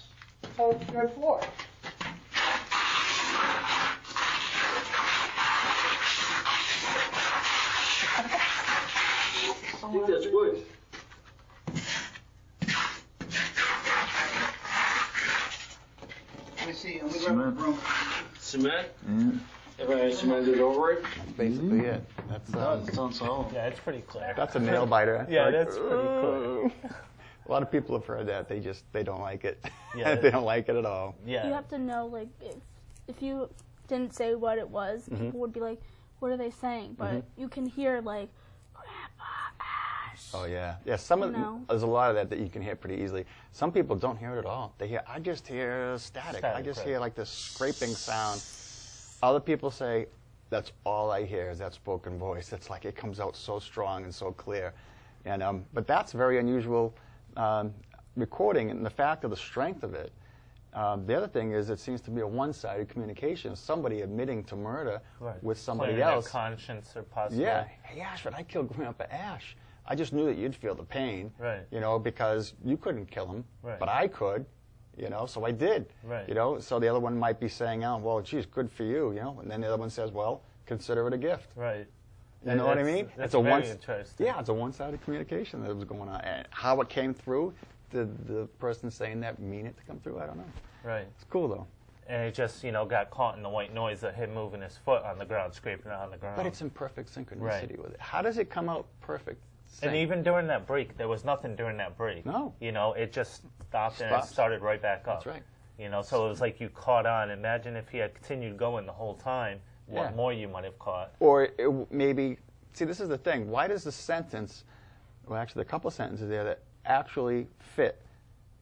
It's all good floor. I think that's wood. Let me see. I'm going to grab cement. Yeah. If I cemented over it? That's basically it. That's It sounds solid. Yeah, it's pretty clear. that's a nail biter. Yeah, that's pretty clear. A lot of people have heard that. They don't like it. Yeah. They don't like it at all. Yeah. You have to know, if you didn't say what it was, people would be like, what are they saying? But you can hear, Grandpa Ash. Oh yeah, yeah. There's a lot of that you can hear pretty easily. Some people don't hear it at all. I just hear static. I just hear this scraping sound. Other people say, that's all I hear is that spoken voice. It's like it comes out so strong and so clear. And but that's very unusual recording, and the fact of the strength of it. The other thing is it seems to be a one-sided communication. Somebody admitting to murder with somebody Clearing else. Their conscience or possibly. Yeah. Hey, Ashford, I killed Grandpa Ash. I just knew that you'd feel the pain. Right. Because you couldn't kill him. Right. But I could. So I did. Right. So the other one might be saying, "Oh, well, geez, good for you," And then the other one says, "Well, consider it a gift." Right. You know what I mean? That's very interesting. Yeah, it's a one-sided communication that was going on. And how it came through, did the person saying that mean it to come through? I don't know. Right. It's cool though. And it just, got caught in the white noise of him moving his foot on the ground, scraping it on the ground. But it's in perfect synchronicity Right. with it. How does it come out perfect? And even during that break, there was nothing during that break. No. It just stopped and it Stops. started right back up. That's right. So it was like you caught on. Imagine if he had continued going the whole time, what Yeah. more you might have caught. Or maybe, see, this is the thing. Why does the sentence, well, actually, there are a couple of sentences there that actually fit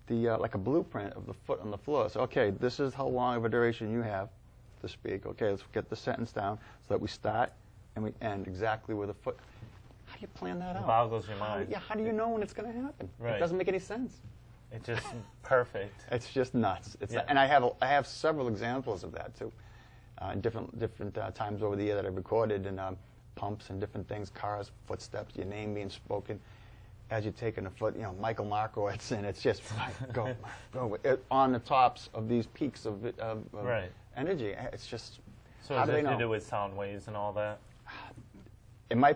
the like a blueprint of the foot on the floor. So, okay, this is how long of a duration you have to speak. Okay, let's get the sentence down so that we start and we end exactly with the foot. How do you plan that out? Boggles your mind. Yeah, how do you know when it's going to happen? Right. It doesn't make any sense. It's just perfect. It's just nuts. Yeah. And I have several examples of that too. Different times over the year that I've recorded, and pumps and different things, cars, footsteps, your name being spoken as you're taking a foot. Michael Markowicz, and it's just go on the tops of these peaks of Right. energy. It's just So how is do it they know? to do with sound waves and all that?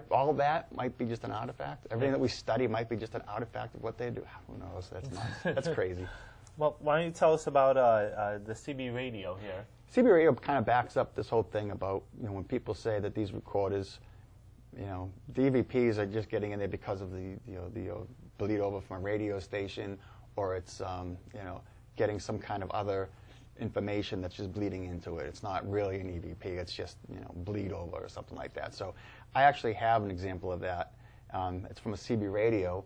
All of that might be just an artifact. Everything that we study might be just an artifact of what they do. Who knows? That's nuts. That's crazy. Well, why don't you tell us about the CB radio here? CB radio kind of backs up this whole thing about when people say that these recorders, the EVPs are just getting in there because of the bleed over from a radio station, or it's getting some kind of other information that's just bleeding into it. It's not really an EVP. It's just bleed over or something like that. So I actually have an example of that. It's from a CB radio,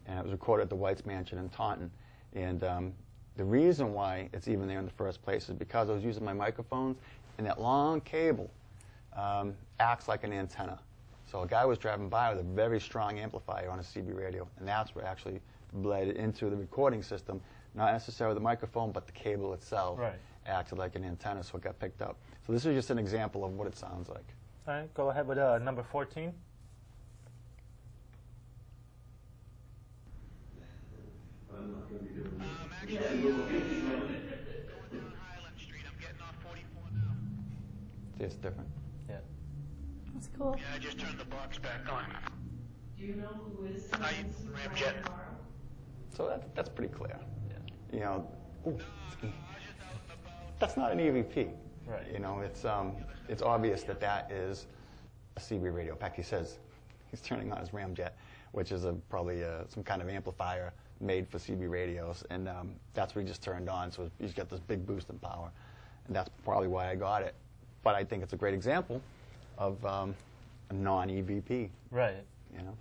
and it was recorded at the White's Mansion in Taunton. And the reason why it's even there in the first place is because I was using my microphones, and that long cable acts like an antenna. So a guy was driving by with a very strong amplifier on a CB radio, and that's what actually bled into the recording system. Not necessarily the microphone, but the cable itself acted like an antenna, so it got picked up. So this is just an example of what it sounds like. All right, go ahead with number 14. I'm not going to be doing that. Actually, on Highland Street. I'm getting off 44 now. See, it's different. Yeah. That's cool. Yeah, I just turned the box back on. Do you know who is Hi, Ramjet. tomorrow? So that's pretty clear. Yeah. Ooh, that's not an EVP. Right. It's obvious that is a CB radio. In fact, he says he's turning on his Ramjet, which is probably some kind of amplifier made for CB radios, and that's what he just turned on. So he's got this big boost in power, and that's probably why I got it. But I think it's a great example of a non-EVP. Right.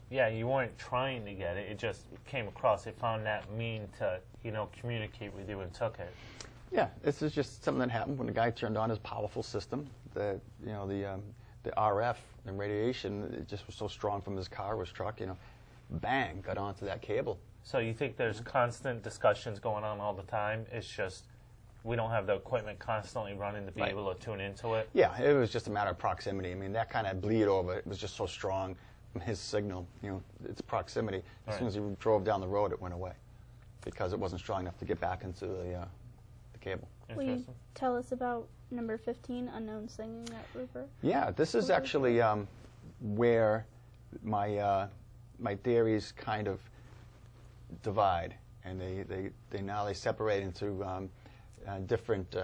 Yeah, you weren't trying to get it. It just came across. It found that mean to, communicate with you and took it. Yeah, this is just something that happened when the guy turned on his powerful system. The RF, the radiation, it just was so strong from his car, his truck. Bang, got onto that cable. So you think there's constant discussions going on all the time? It's just we don't have the equipment constantly running to be able to tune into it? Yeah, it was just a matter of proximity. I mean, that kind of bleed over, it was just so strong from his signal, its proximity. As soon as he drove down the road, it went away because it wasn't strong enough to get back into the cable. Will you tell us about number 15, Unknown Singing at River? Yeah, this is actually where my theories kind of divide, and they now separate into different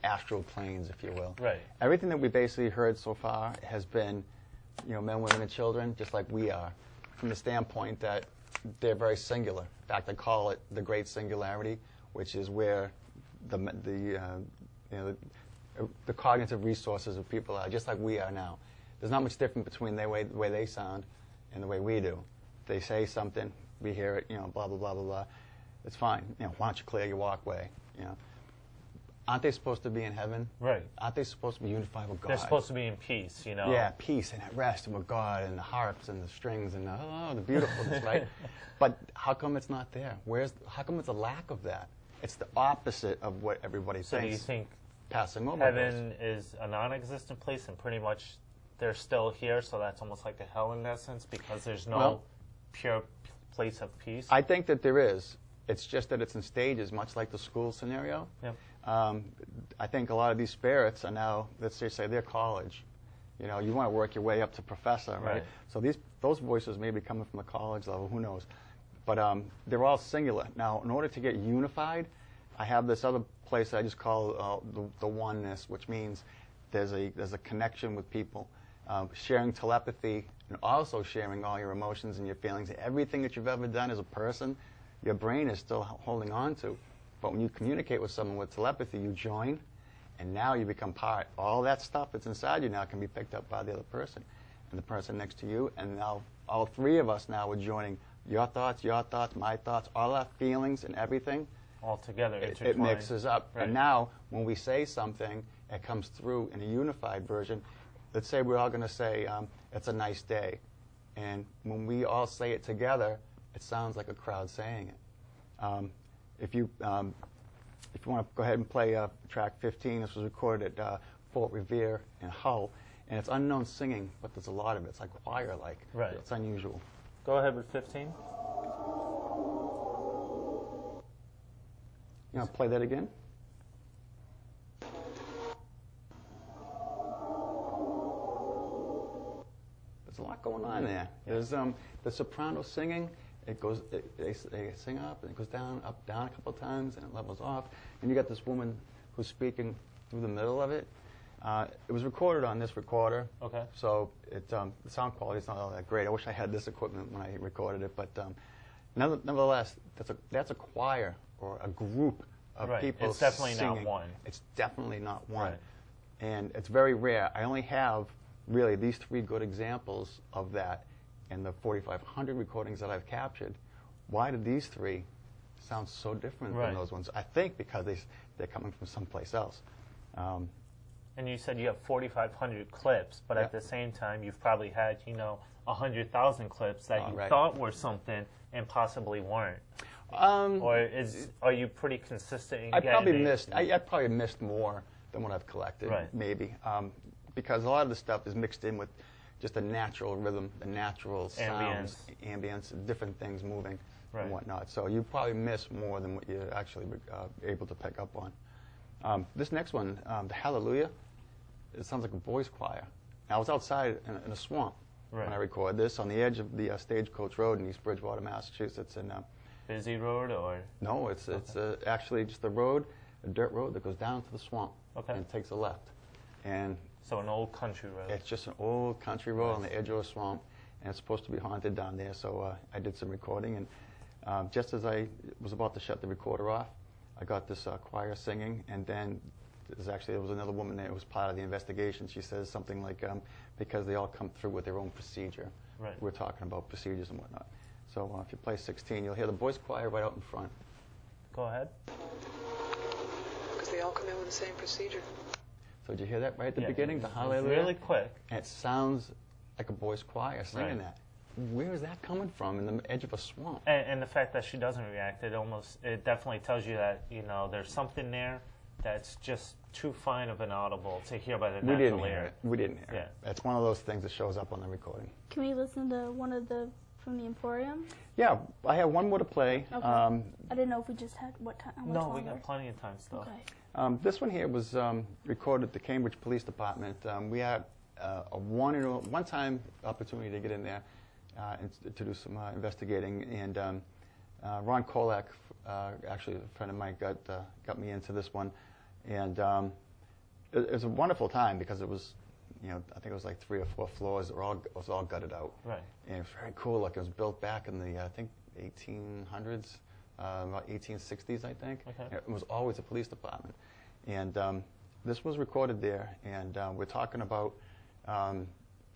astral planes, if you will. Right. Everything that we basically heard so far has been, men, women, and children, just like we are, from the standpoint that they're very singular. In fact, I call it the Great Singularity, which is where the cognitive resources of people are, just like we are now. There's not much difference between the way they sound and the way we do. They say something, we hear it, blah, blah, blah, blah, blah. It's fine. Why don't you clear your walkway? Aren't they supposed to be in heaven? Right. Aren't they supposed to be unified with God? They're supposed to be in peace, Yeah, peace and at rest and with God and the harps and the strings and the beautifulness, right? But how come it's not there? How come it's a lack of that? It's the opposite of what everybody So thinks. do you think passing over heaven is a non-existent place and pretty much they're still here, so that's almost like a hell in essence because there's no pure place of peace? I think that there is. It's just that it's in stages, much like the school scenario. Yep. I think a lot of these spirits are now, let's just say they're college. You want to work your way up to professor, right? Right. So those voices may be coming from the college level, who knows? but they're all singular. Now, in order to get unified, I have this other place I just call the oneness, which means there's a connection with people, sharing telepathy, and also sharing all your emotions and your feelings. Everything that you've ever done as a person, your brain is still holding on to. But when you communicate with someone with telepathy, you join, and now you become part. All that stuff that's inside you now can be picked up by the other person, and the person next to you, and now all three of us now are joining your thoughts, my thoughts, all our feelings and everything. All together, It mixes up. Right. And now, when we say something, it comes through in a unified version. Let's say we're all going to say, it's a nice day. And when we all say it together, it sounds like a crowd saying it. If you want to go ahead and play track 15, this was recorded at Fort Revere in Hull. And it's unknown singing, but there's a lot of it. It's like choir-like. Right. It's unusual. Go ahead with 15. You want to play that again? There's a lot going on there. There's the soprano singing. They sing up and it goes down, up, down a couple of times, and it levels off. And you got this woman who's speaking through the middle of it. It was recorded on this recorder. Okay. So the sound quality is not all that great. I wish I had this equipment when I recorded it, but nevertheless, that's a choir or a group of people It's definitely singing. not one. It's definitely not one. Right. And it's very rare. I only have really these three good examples of that in the 4,500 recordings that I've captured. Why did these three sound so different than those ones? I think because they're coming from someplace else. And you said you have 4,500 clips, but at the same time, you've probably had, 100,000 clips that you thought were something and possibly weren't. Or are you pretty consistent in I getting probably missed more than what I've collected, maybe, because a lot of the stuff is mixed in with just the natural rhythm, the natural sounds, ambience, different things moving and whatnot. So you probably miss more than what you're actually able to pick up on. This next one, the Hallelujah, it sounds like a boys' choir. Now, I was outside in a swamp when I recorded this on the edge of the Stagecoach Road in East Bridgewater, Massachusetts. And busy road or? No, it's actually just a road, a dirt road that goes down to the swamp and takes a left. And so an old country road. It's just an old country road on the edge of a swamp, and it's supposed to be haunted down there. So I did some recording, and just as I was about to shut the recorder off, I got this choir singing, and then there was another woman there who was part of the investigation. She says something like, because they all come through with their own procedure. Right. We're talking about procedures and whatnot. So if you play 16, you'll hear the boys' choir right out in front. Go ahead. Because they all come in with the same procedure. So did you hear that right at the beginning? The Hallelujah? Really quick. And it sounds like a boys' choir singing that. Where is that coming from in the edge of a swamp? And the fact that she doesn't react, it definitely tells you that, there's something there that's just too fine of an audible to hear by the natural ear. We didn't hear it. It's one of those things that shows up on the recording. Can we listen to one of the from the Emporium? Yeah, I have one more to play. Okay. I didn't know if we just had how much No, longer? we got plenty of time still. Okay. This one here was recorded at the Cambridge Police Department. We had a one-time opportunity to get in there and to do some investigating, and Ron Kolak, actually a friend of mine, got me into this one, and it was a wonderful time because it was, I think it was like 3 or 4 floors. It was all gutted out. Right. And it was very cool. Like it was built back in the I think 1800s, about 1860s, I think. Okay. It was always a police department, and this was recorded there. And we're talking about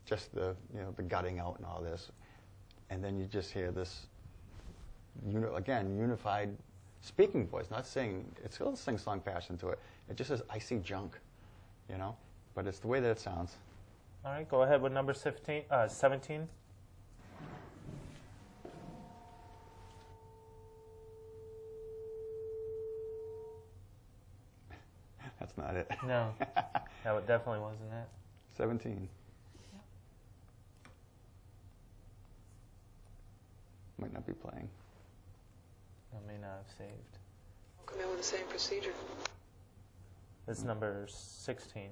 just the gutting out and all this, and then you just hear this unified speaking voice, not singing. It's got a sing-song passion to it. It just says, "I see junk," but it's the way that it sounds. All right, go ahead with number 17. That's not it. No, that definitely wasn't it. 17. Might not be playing. I may not have saved. Come in with the same procedure. It's number 16.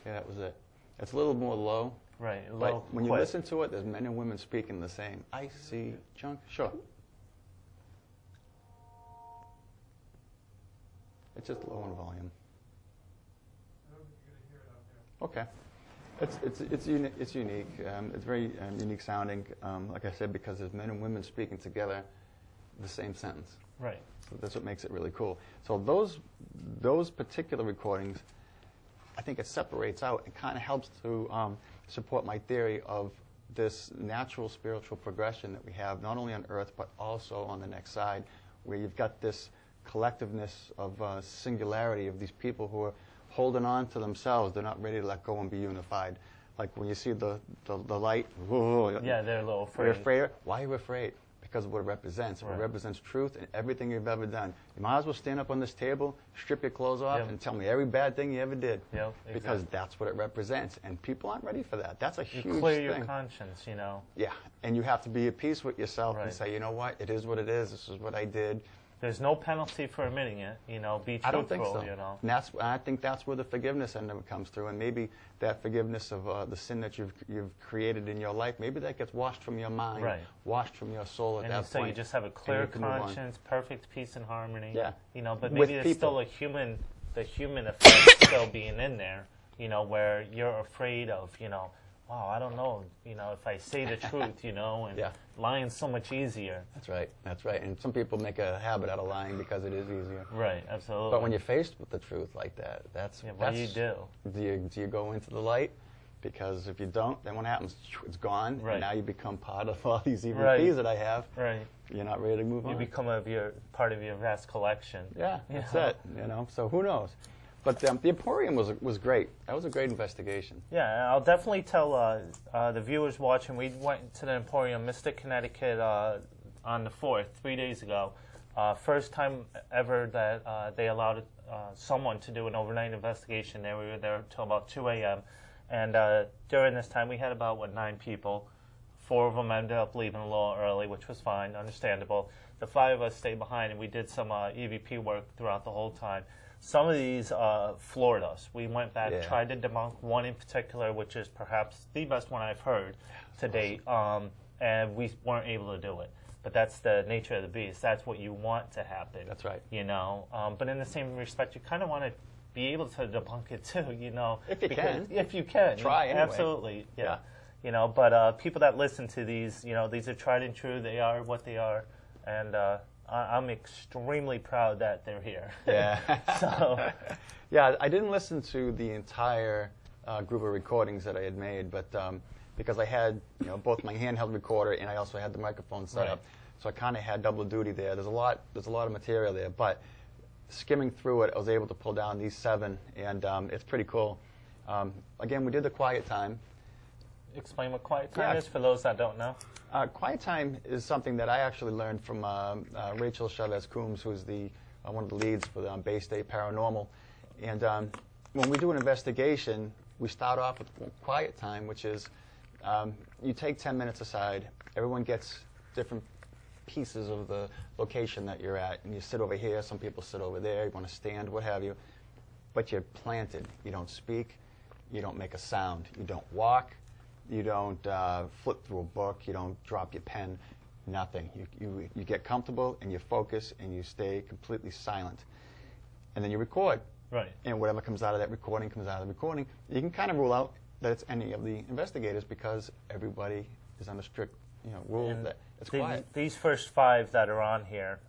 Yeah, that was it. It's a little more low. Right. A But little when you quick. listen to it, there's men and women speaking the same. I see junk. Sure. It's just low in volume. Okay. It's unique. It's very unique sounding. Like I said, because there's men and women speaking together the same sentence. Right. So that's what makes it really cool. So those particular recordings, I think it separates out and kind of helps to support my theory of this natural spiritual progression that we have, not only on Earth, but also on the next side, where you've got this collectiveness of singularity of these people who are holding on to themselves. They're not ready to let go and be unified. Like when you see the light, whoa, Yeah, they're a little afraid. you're afraid. Why are you afraid? Because of what it represents. Right. It represents truth and everything you've ever done. You might as well stand up on this table, strip your clothes off, Yep. and tell me every bad thing you ever did. Yep, Because exactly. that's what it represents. And people aren't ready for that. That's a You huge clear thing. your conscience, you know. Yeah, and you have to be at peace with yourself and Right. say, you know what, it is what it is. This is what I did. There's no penalty for admitting it, you know. Be truthful, I don't think so. you know. And I think that's where the forgiveness end of it comes through, and maybe that forgiveness of the sin that you've created in your life, maybe that gets washed from your mind, Right. washed from your soul at And that so point. you just have a and clear you can move on. conscience, perfect peace and harmony. Yeah. You know, but With maybe there's people. still the human effect still being in there, you know, where you're afraid of, you know, wow, I don't know, you know, if I say the truth, you know, and Yeah. lying's so much easier. That's right. That's right. And some people make a habit out of lying because it is easier. Right, absolutely. But when you're faced with the truth like that, that's Yeah, what do you do? Do you go into the light? Because if you don't, then what happens? It's gone, Right. and now you become part of all these EVPs Right. that I have. Right. You're not ready to move You on. become part of your vast collection. Yeah, You that's know? it. You know, so who knows? But the Emporium was great. That was a great investigation. Yeah, I'll definitely tell the viewers watching. We went to the Emporium, Mystic, Connecticut, on the 4th, 3 days ago. First time ever that they allowed someone to do an overnight investigation there. We were there until about 2 a.m. And during this time, we had about, 9 people. 4 of them ended up leaving a little early, which was fine, understandable. The 5 of us stayed behind, and we did some EVP work throughout the whole time. Some of these floored us. We went back, Yeah. tried to debunk one in particular, which is perhaps the best one I've heard to date, and we weren't able to do it. But that's the nature of the beast. That's what you want to happen. That's right. You know, but in the same respect, you kind of want to be able to debunk it too. You know, If you can. If you can, Try anyway. Absolutely, yeah. Yeah. You know, but people that listen to these, you know, these are tried and true. They are what they are, and I'm extremely proud that they're here. Yeah. So, yeah, I didn't listen to the entire group of recordings that I had made, but because I had, you know, both my handheld recorder and I also had the microphone set Right. up, so I kind of had double duty there. There's a lot of material there, but skimming through it, I was able to pull down these 7, and it's pretty cool. Again, we did the quiet time. explain what quiet time Yeah. is for those that don't know. Quiet time is something that I actually learned from Rachel Chavez-Coombs, who's one of the leads for the Bay State Paranormal. And when we do an investigation, we start off with quiet time, which is you take 10 minutes aside. Everyone gets different pieces of the location that you're at, and you sit over here. Some people sit over there. You want to stand, what have you. But you're planted. You don't speak. You don't make a sound. You don't walk. You don't flip through a book. You don't drop your pen. Nothing. You get comfortable and you focus and you stay completely silent. And then you record. Right. And whatever comes out of that recording comes out of the recording. You can kind of rule out that it's any of the investigators because everybody is under strict, rule And that it's quiet. These first 5 that are on here,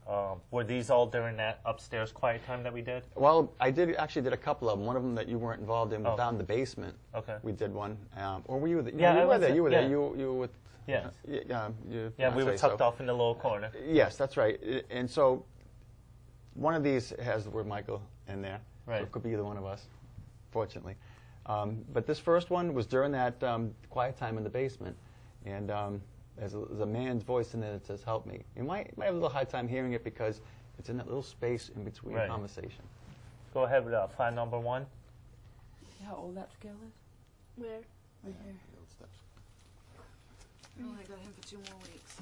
were these all during that upstairs quiet time that we did? Well, I actually did a couple of them. One of them that you weren't involved in was Oh. down in the basement. Okay. We did one. Or were you there? Yeah, you I were was there. there, You were there. yeah. You were with. Yes. Yeah, Yeah, we were say so. tucked off in the little corner. Yes, that's right. And so one of these has the word Michael in there. Right. So it could be either one of us, fortunately. But this first one was during that quiet time in the basement. And there's a man's voice in there that says, "Help me." You might have a little hard time hearing it because it's in that little space in between Right. conversation. Go ahead with file number 1. How old that scale is? Where? Right here. I only got him for 2 more weeks.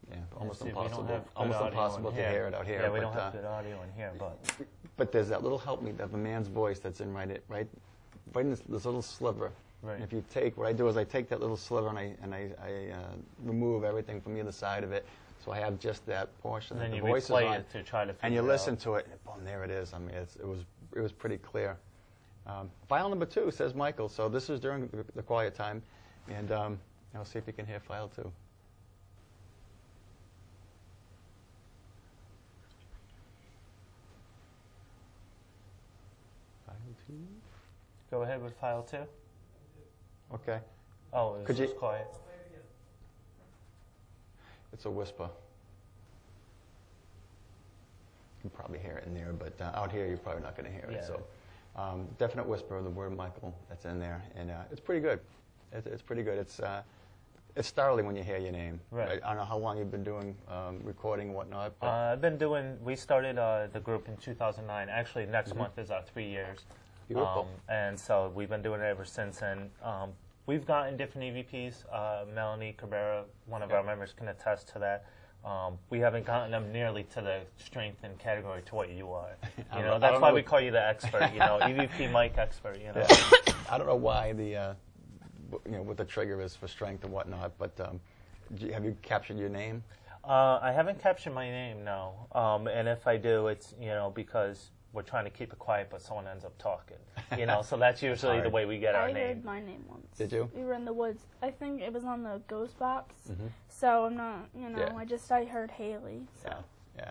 Yeah, almost See, we don't impossible. have good Almost audio impossible in to hear it out here. Yeah, we but, don't have good audio in here, but But there's that little help me of a man's voice that's in right right in this little sliver. Right. And if you take, what I do is I take that little sliver and I remove everything from either side of it, so I have just that portion. And then that you the voice is replay on, it to try to figure and you it listen out. to it, and boom, there it is. I mean, it was pretty clear. File number 2 says Michael, so this is during the quiet time, and I'll see if you can hear file 2. File 2. Go ahead with file 2. Okay. Oh, it was just quiet. It's a whisper. You can probably hear it in there, but out here you're probably not going to hear it. Yeah. So, definite whisper of the word Michael that's in there, and it's pretty good. It's pretty good. It's startling when you hear your name. Right. I don't know how long you've been doing recording and whatnot. I've been doing. We started the group in 2009. Actually, next month is our 3 years. Beautiful. And so we've been doing it ever since. And we've gotten different EVPs. Melanie Cabrera, one of our members, can attest to that. We haven't gotten them nearly to the strength and category to what you are. You know, that's why we call you the expert. You know, EVP mic expert. You know. Yeah. I don't know why what the trigger is for strength and whatnot, but have you captured your name? I haven't captured my name, no. And if I do, it's because we're trying to keep it quiet, but someone ends up talking. You know, so that's usually the way we get our I name. heard my name once. Did you? We were in the woods. I think it was on the ghost box. So I'm not, Yeah. I heard Haley. So.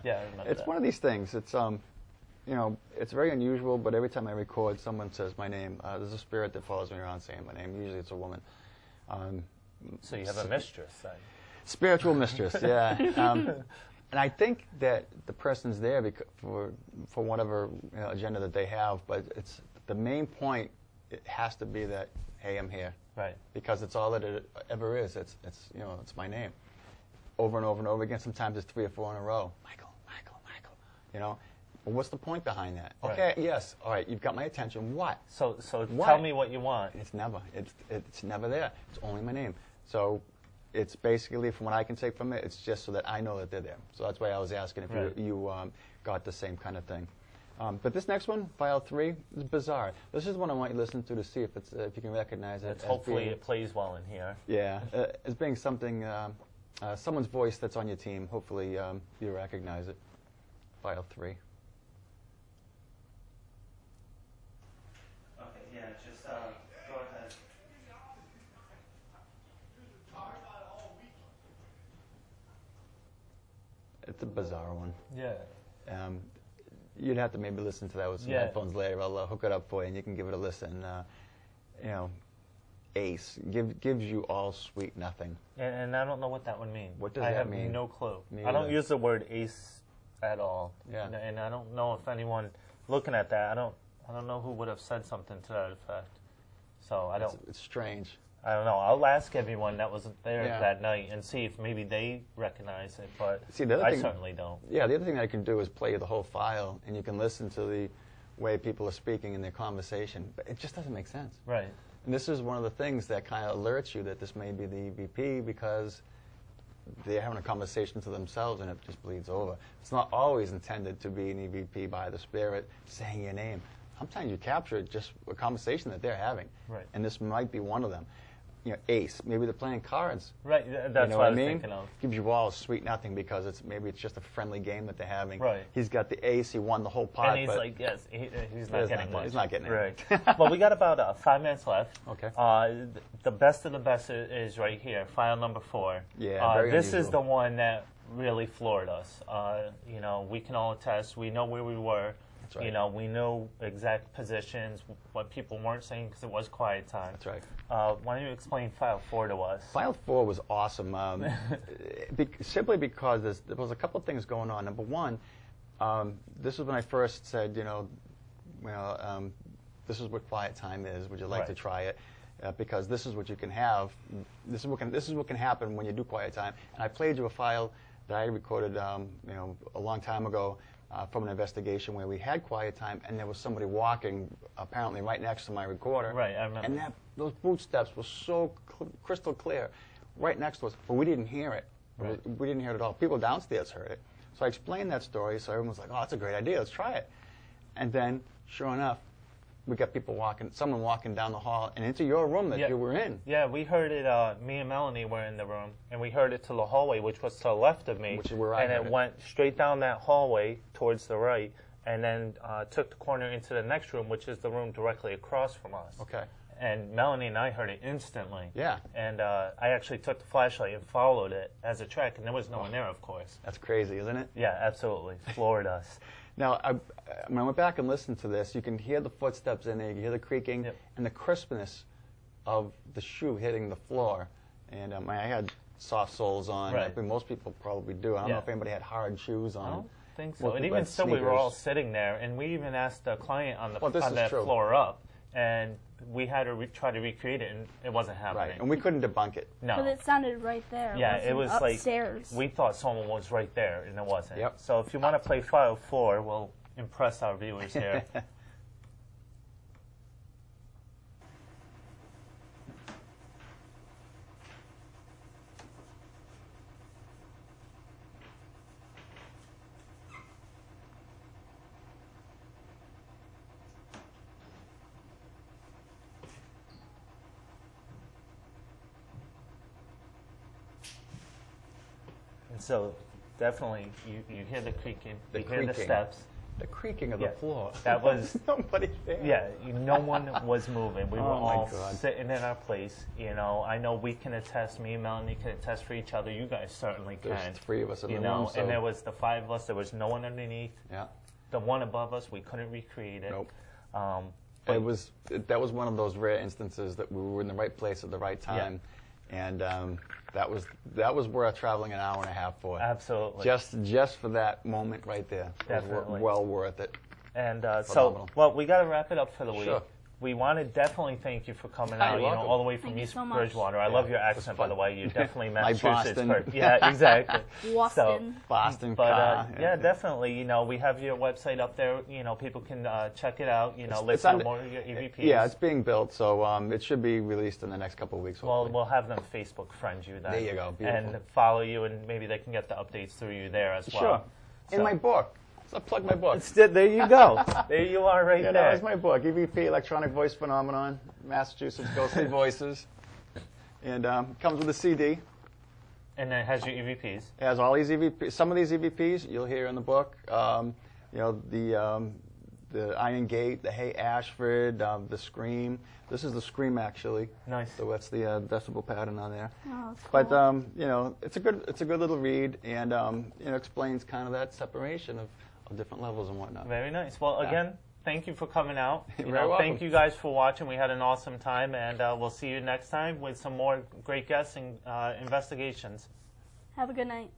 Yeah, I remember It's that. one of these things. It's it's very unusual, but every time I record, someone says my name. There's a spirit that follows me around saying my name. Usually it's a woman. So you have a mistress, then. Spiritual mistress, yeah. And I think that the person's there for whatever agenda that they have, but it's the main point. It has to be that, hey, I'm here. Right. Because it's all that it ever is. It's my name. Over and over and over again. Sometimes it's 3 or 4 in a row. Michael, Michael, Michael. You know. Well, what's the point behind that? Right. Okay, yes, all right, you've got my attention. What? So What? tell me what you want. It's never there. It's only my name. So it's basically, from what I can take from it, it's just so that I know that they're there. So that's why I was asking if Right. you got the same kind of thing. But this next one, file 3, is bizarre. This is one I want you to listen to see if you can recognize it. Hopefully it plays well in here. Yeah, as being something, someone's voice that's on your team. Hopefully you recognize it. File 3. Okay, yeah, just go ahead. It's a bizarre one. Yeah. You'd have to maybe listen to that with some headphones later. I'll hook it up for you, and you can give it a listen. Ace gives you all sweet nothing. And I don't know what that would mean. What does that mean? I have no clue. Me I don't either. use the word ace at all. Yeah. And I don't know if anyone looking at that. I don't know who would have said something to that effect. So I don't. It's strange. I don't know. I'll ask everyone that was there Yeah. that night and see if maybe they recognize it. But See, the other I thing- certainly don't. Yeah, the other thing I can do is play you the whole file, and you can listen to the way people are speaking in their conversation. But it just doesn't make sense. Right. And this is one of the things that kind of alerts you that this may be the EVP because they're having a conversation to themselves and it just bleeds over. It's not always intended to be an EVP by the spirit saying your name. Sometimes you capture it just a conversation that they're having. Right. And this might be one of them. Ace, maybe they're playing cards. Right. That's You know what I I was mean? thinking of. Gives you all sweet nothing because maybe it's just a friendly game that they're having. Right. He's got the ace. He won the whole pot. And he's but like, yes, he's not getting much. He's not getting right. it. Well, we got about 5 minutes left. Okay. The best of the best is right here, file number 4. Yeah, very this is unusual. the one that really floored us. We can all attest. We know where we were. That's right. We know exact positions, what people weren't saying because it was quiet time. That's right. Why don't you explain file 4 to us? File 4 was awesome, simply because there was a couple of things going on. Number one, this is when I first said, this is what quiet time is. Would you like to try it? Because this is what you can have. This is what can happen when you do quiet time. And I played you a file that I recorded, a long time ago from an investigation where we had quiet time, and there was somebody walking apparently right next to my recorder. Right, I remember. And those footsteps were so crystal clear, right next to us, but we didn't hear it. Right. We didn't hear it at all. People downstairs heard it. So I explained that story, so everyone was like, oh, that's a great idea, let's try it. And then, sure enough, we got people someone walking down the hall and into your room that you were in. Yeah, we heard it, me and Melanie were in the room, and we heard it to the hallway, which was to the left of me. Which is where I and heard it it. went straight down that hallway towards the right, and then took the corner into the next room, which is the room directly across from us. Okay. And Melanie and I heard it instantly. Yeah. And I actually took the flashlight and followed it as a track, and there was no one there, of course. That's crazy, isn't it? Yeah, absolutely. Floored us. Now, when I went back and listened to this, you can hear the footsteps in there, you hear the creaking, and the crispness of the shoe hitting the floor. And I had soft soles on. Right. I think most people probably do. I don't know if anybody had hard shoes on. I don't think so. Most And people even had still, we were all sneakers. sitting there, and we even asked the client on Well, this is that true. floor up, and we had to try to recreate it, and it wasn't happening. Right, and we couldn't debunk it. No. Because it sounded right there. Yeah, it was upstairs. like we thought someone was right there, and it wasn't. Yep. So if you want to play File 4, we'll impress our viewers here. And so definitely you hear the creaking, you hear the steps. The creaking of the floor. That was nobody there. Yeah, no one was moving. We were Oh, my all God. sitting in our place. You know, I know we can attest. Me and Melanie can attest for each other. You guys certainly can. There's 3 of us in You the know, room. So and there was the 5 of us. There was no one underneath. yeah. The one above us, we couldn't recreate it. Nope. But That was one of those rare instances that we were in the right place at the right time, and that was worth traveling an hour and a half for. Absolutely. Just for that moment right there. Definitely. Was well worth it. And Phenomenal. well, we got to wrap it up for the week. Sure. We want to definitely thank you for coming You're out, welcome. all the way from Thank you East so much. Bridgewater. I Yeah, love your it was accent, by fun. the way. You're definitely Like Massachusetts. Boston. Yeah, exactly. Boston. Boston But car. yeah, definitely. You know, we have your website up there. You know, people can check it out. You know, It's listen to under- more of your EVPs. Yeah, it's being built, so it should be released in the next couple of weeks. Well, hopefully. we'll have them Facebook friend you then. There you go. Beautiful. And follow you, and maybe they can get the updates through you there as well. Sure. In So- my book. So I plug my book. There you go. There you are right Yeah, there. that was my book, EVP, Electronic Voice Phenomenon, Massachusetts Ghostly Voices. And comes with a CD. And it has your EVPs. It has all these EVPs. Some of these EVPs you'll hear in the book. You know, the Iron Gate, the Hey Ashford, the Scream. This is the Scream, actually. Nice. So that's the decibel pattern on there. Oh, that's But cool. you know, it's a good little read, and you know, explains kind of that separation of different levels and whatnot. Very nice. Well, again, thank you for coming out. You're You very know, welcome. thank you guys for watching. We had an awesome time, and we'll see you next time with some more great guests and investigations. Have a good night.